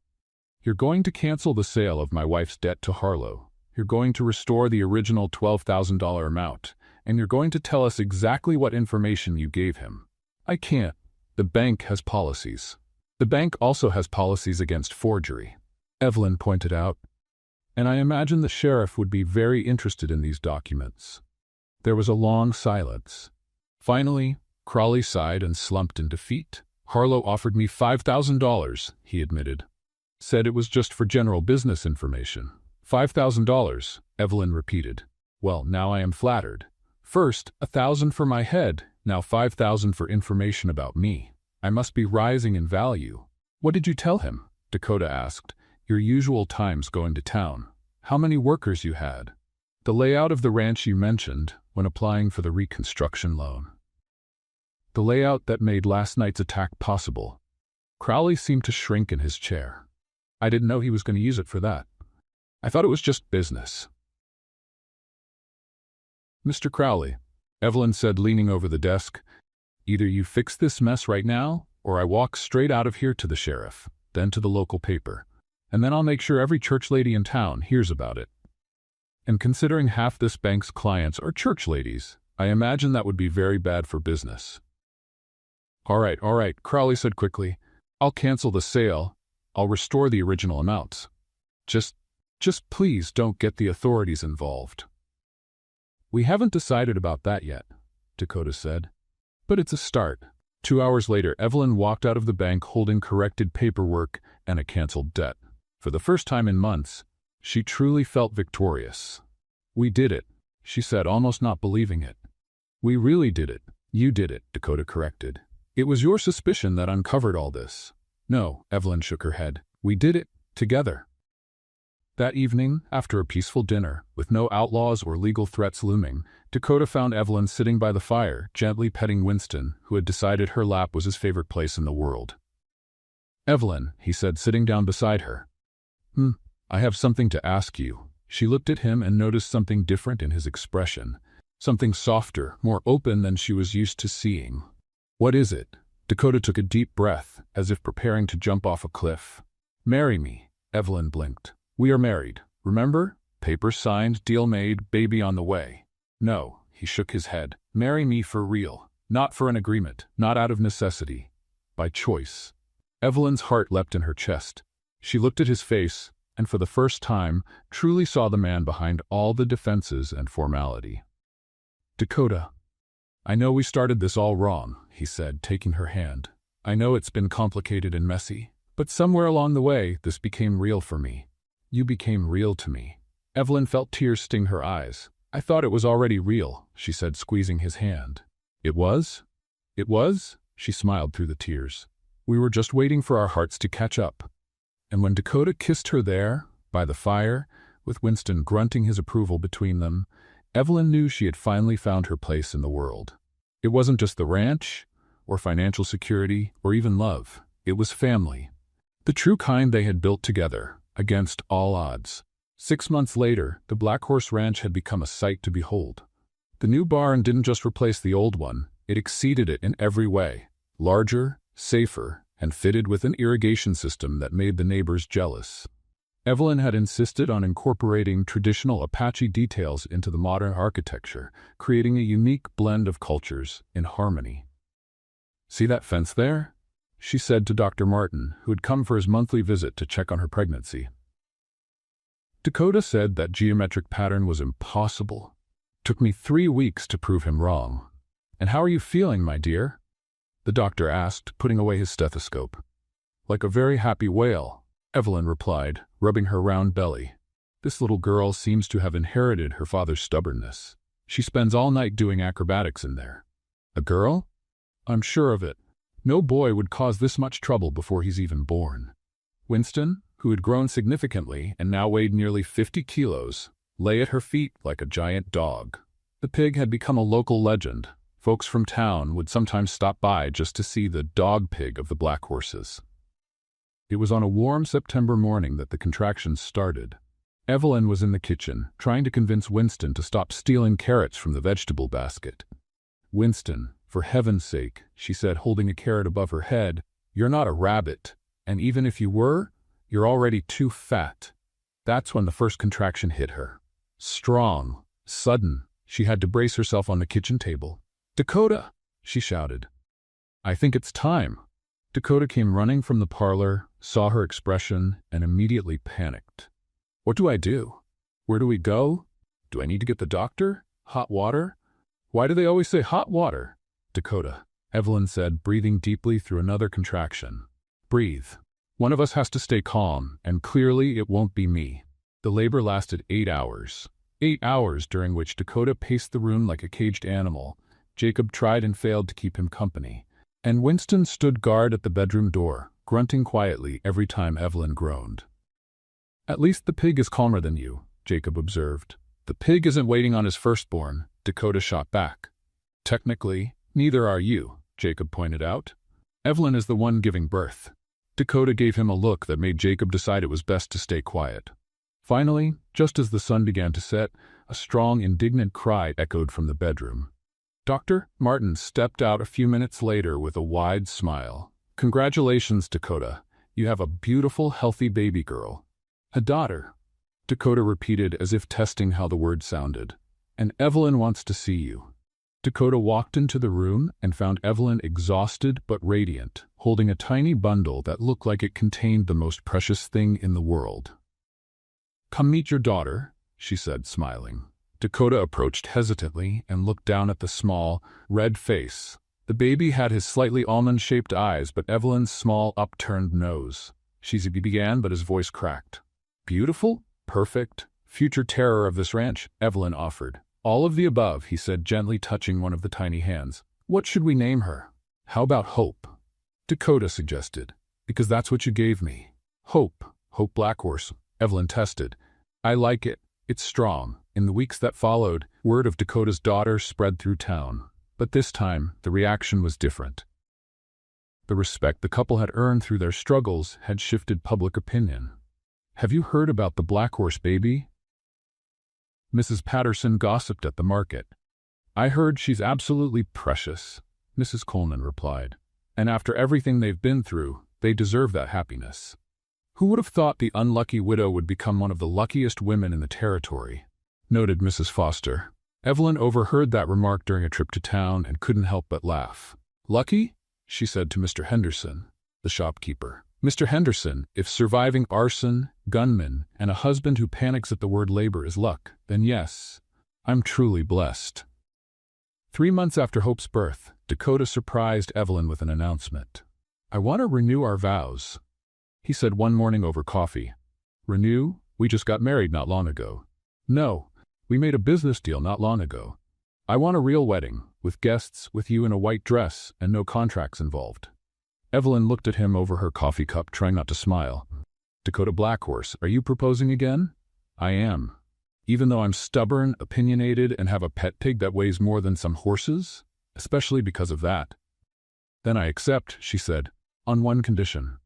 "You're going to cancel the sale of my wife's debt to Harlow. You're going to restore the original $12,000 amount, and you're going to tell us exactly what information you gave him." "I can't. The bank has policies." "The bank also has policies against forgery," Evelyn pointed out. "And I imagine the sheriff would be very interested in these documents." There was a long silence. Finally, Crowley sighed and slumped in defeat. "Harlow offered me $5,000, he admitted. Said it was just for general business information." $5,000, Evelyn repeated. "Well, now I am flattered. First, 1,000 for my head, now 5,000 for information about me. I must be rising in value." "What did you tell him?" Dakota asked. Your usual times going to town. How many workers you had? The layout of the ranch you mentioned when applying for the reconstruction loan. The layout that made last night's attack possible. Crowley seemed to shrink in his chair. I didn't know he was going to use it for that. I thought it was just business. Mr. Crowley, Evelyn said, leaning over the desk, either you fix this mess right now, or I walk straight out of here to the sheriff, then to the local paper, and then I'll make sure every church lady in town hears about it. And considering half this bank's clients are church ladies, I imagine that would be very bad for business. All right, Crowley said quickly. I'll cancel the sale. I'll restore the original amounts. Just please don't get the authorities involved. We haven't decided about that yet, Dakota said. But it's a start. 2 hours later, Evelyn walked out of the bank holding corrected paperwork and a canceled debt. For the first time in months, she truly felt victorious. We did it, she said, almost not believing it. We really did it. You did it, Dakota corrected. It was your suspicion that uncovered all this. No, Evelyn shook her head. We did it together. That evening, after a peaceful dinner, with no outlaws or legal threats looming, Dakota found Evelyn sitting by the fire, gently petting Winston, who had decided her lap was his favorite place in the world. Evelyn, he said, sitting down beside her. I have something to ask you. She looked at him and noticed something different in his expression, something softer, more open than she was used to seeing. What is it? Dakota took a deep breath, as if preparing to jump off a cliff. Marry me, Evelyn blinked. We are married, remember? Paper signed, deal made, baby on the way. No, he shook his head. Marry me for real, not for an agreement, not out of necessity. By choice. Evelyn's heart leapt in her chest. She looked at his face, and for the first time, truly saw the man behind all the defenses and formality. Dakota, I know we started this all wrong, he said, taking her hand. I know it's been complicated and messy, but somewhere along the way, this became real for me. You became real to me. Evelyn felt tears sting her eyes. I thought it was already real, she said, squeezing his hand. It was? It was? She smiled through the tears. We were just waiting for our hearts to catch up. And when Dakota kissed her there, by the fire, with Winston grunting his approval between them, Evelyn knew she had finally found her place in the world. It wasn't just the ranch, or financial security, or even love. It was family. The true kind they had built together, against all odds. 6 months later, the Black Horse Ranch had become a sight to behold. The new barn didn't just replace the old one, it exceeded it in every way. Larger, safer, and fitted with an irrigation system that made the neighbors jealous. Evelyn had insisted on incorporating traditional Apache details into the modern architecture, creating a unique blend of cultures in harmony. See that fence there? She said to Dr. Martin, who had come for his monthly visit to check on her pregnancy. Dakota said that geometric pattern was impossible. Took me 3 weeks to prove him wrong. And how are you feeling, my dear? The doctor asked, putting away his stethoscope. Like a very happy whale, Evelyn replied, rubbing her round belly. This little girl seems to have inherited her father's stubbornness. She spends all night doing acrobatics in there. A girl? I'm sure of it. No boy would cause this much trouble before he's even born. Winston, who had grown significantly and now weighed nearly 50 kilos, lay at her feet like a giant dog. The pig had become a local legend. Folks from town would sometimes stop by just to see the dog pig of the Black Horses. It was on a warm September morning that the contractions started. Evelyn was in the kitchen, trying to convince Winston to stop stealing carrots from the vegetable basket. Winston, for heaven's sake, she said, holding a carrot above her head, you're not a rabbit, and even if you were, you're already too fat. That's when the first contraction hit her. Strong, sudden, she had to brace herself on the kitchen table. Dakota, she shouted. I think it's time. Dakota came running from the parlor, saw her expression, and immediately panicked. What do I do? Where do we go? Do I need to get the doctor? Hot water? Why do they always say hot water? Dakota, Evelyn said, breathing deeply through another contraction. Breathe. One of us has to stay calm, and clearly it won't be me. The labor lasted 8 hours. 8 hours during which Dakota paced the room like a caged animal. Jacob tried and failed to keep him company. And Winston stood guard at the bedroom door, grunting quietly every time Evelyn groaned. "At least the pig is calmer than you," Jacob observed. "The pig isn't waiting on his firstborn," Dakota shot back. "Technically, neither are you," Jacob pointed out. "Evelyn is the one giving birth." Dakota gave him a look that made Jacob decide it was best to stay quiet. Finally, just as the sun began to set, a strong, indignant cry echoed from the bedroom. Dr. Martin stepped out a few minutes later with a wide smile. "Congratulations, Dakota. You have a beautiful, healthy baby girl." "A daughter," Dakota repeated as if testing how the word sounded. "And Evelyn wants to see you." Dakota walked into the room and found Evelyn exhausted but radiant, holding a tiny bundle that looked like it contained the most precious thing in the world. "Come meet your daughter," she said, smiling. Dakota approached hesitantly and looked down at the small, red face. The baby had his slightly almond-shaped eyes but Evelyn's small, upturned nose. She began, but his voice cracked. "Beautiful? Perfect? Future terror of this ranch," Evelyn offered. "All of the above," he said, gently touching one of the tiny hands. "What should we name her?" "How about Hope?" Dakota suggested. "Because that's what you gave me." "Hope. Hope Blackhorse," Evelyn tested. "I like it. It's strong." In the weeks that followed, word of Dakota's daughter spread through town. But this time, the reaction was different. The respect the couple had earned through their struggles had shifted public opinion. "Have you heard about the Blackhorse baby?" Mrs. Patterson gossiped at the market. "I heard she's absolutely precious," Mrs. Coleman replied. "And after everything they've been through, they deserve that happiness." "Who would have thought the unlucky widow would become one of the luckiest women in the territory?" noted Mrs. Foster. Evelyn overheard that remark during a trip to town and couldn't help but laugh. "Lucky?" she said to Mr. Henderson, the shopkeeper. "Mr. Henderson, if surviving arson, gunmen, and a husband who panics at the word labor is luck, then yes, I'm truly blessed." 3 months after Hope's birth, Dakota surprised Evelyn with an announcement. "I want to renew our vows," he said one morning over coffee. "Renew? We just got married not long ago." "No, we made a business deal not long ago. I want a real wedding, with guests, with you in a white dress, and no contracts involved." Evelyn looked at him over her coffee cup, trying not to smile. "Dakota Blackhorse, are you proposing again?" "I am. Even though I'm stubborn, opinionated, and have a pet pig that weighs more than some horses? Especially because of that." "Then I accept," she said, "on one condition."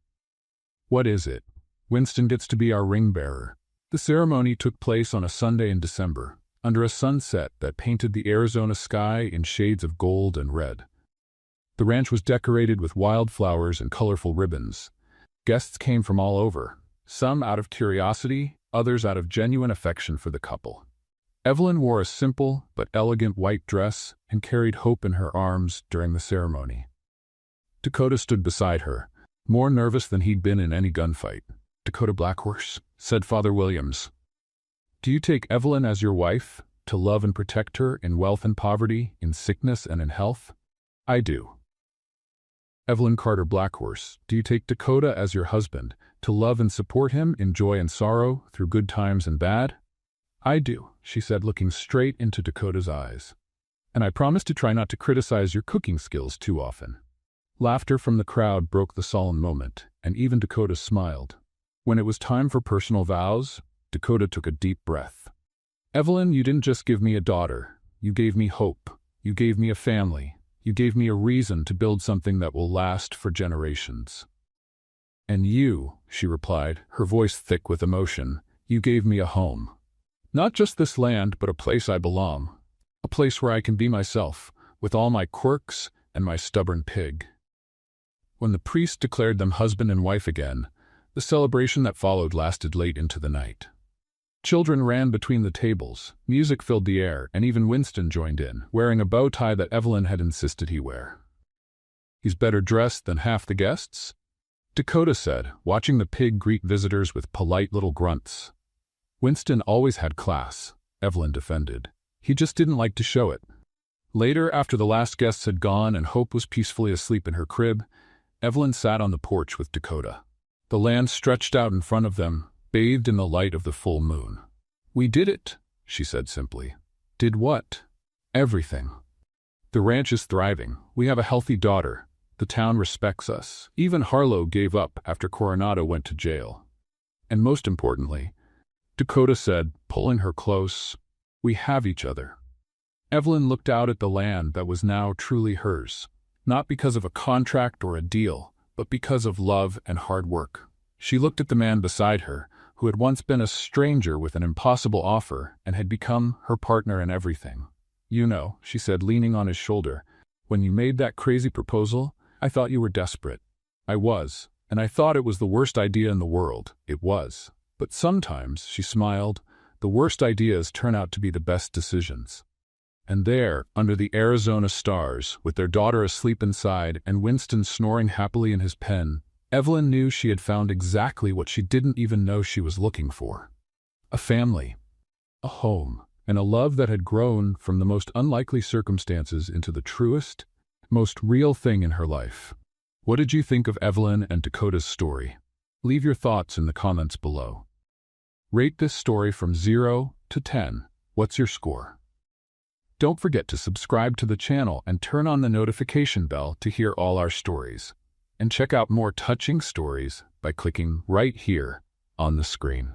"What is it?" "Winston gets to be our ring bearer." The ceremony took place on a Sunday in December, under a sunset that painted the Arizona sky in shades of gold and red. The ranch was decorated with wildflowers and colorful ribbons. Guests came from all over, some out of curiosity, others out of genuine affection for the couple. Evelyn wore a simple but elegant white dress and carried Hope in her arms during the ceremony. Dakota stood beside her, more nervous than he'd been in any gunfight. "Dakota Blackhorse," said Father Williams, "do you take Evelyn as your wife, to love and protect her in wealth and poverty, in sickness and in health?" "I do." "Evelyn Carter Blackhorse, do you take Dakota as your husband, to love and support him in joy and sorrow, through good times and bad?" "I do," she said, looking straight into Dakota's eyes. "And I promise to try not to criticize your cooking skills too often." Laughter from the crowd broke the solemn moment, and even Dakota smiled. When it was time for personal vows, Dakota took a deep breath. "Evelyn, you didn't just give me a daughter. You gave me hope. You gave me a family. You gave me a reason to build something that will last for generations." "And you," she replied, her voice thick with emotion, "you gave me a home. Not just this land, but a place I belong. A place where I can be myself, with all my quirks and my stubborn pig." When the priest declared them husband and wife again, the celebration that followed lasted late into the night. Children ran between the tables, music filled the air, and even Winston joined in, wearing a bow tie that Evelyn had insisted he wear. "He's better dressed than half the guests," Dakota said, watching the pig greet visitors with polite little grunts. "Winston always had class," Evelyn defended. "He just didn't like to show it." Later, after the last guests had gone and Hope was peacefully asleep in her crib, Evelyn sat on the porch with Dakota. The land stretched out in front of them, bathed in the light of the full moon. "We did it," she said simply. "Did what?" "Everything. The ranch is thriving. We have a healthy daughter. The town respects us. Even Harlow gave up after Coronado went to jail. And most importantly, Dakota said, pulling her close, "We have each other." Evelyn looked out at the land that was now truly hers, not because of a contract or a deal, but because of love and hard work. She looked at the man beside her, who had once been a stranger with an impossible offer and had become her partner in everything. "You know," she said, leaning on his shoulder, "when you made that crazy proposal, I thought you were desperate. I was, and I thought it was the worst idea in the world. It was. But sometimes," she smiled, "the worst ideas turn out to be the best decisions." And there, under the Arizona stars, with their daughter asleep inside and Winston snoring happily in his pen, Evelyn knew she had found exactly what she didn't even know she was looking for. A family, a home, and a love that had grown from the most unlikely circumstances into the truest, most real thing in her life. What did you think of Evelyn and Dakota's story? Leave your thoughts in the comments below. Rate this story from 0 to 10. What's your score? Don't forget to subscribe to the channel and turn on the notification bell to hear all our stories. And check out more touching stories by clicking right here on the screen.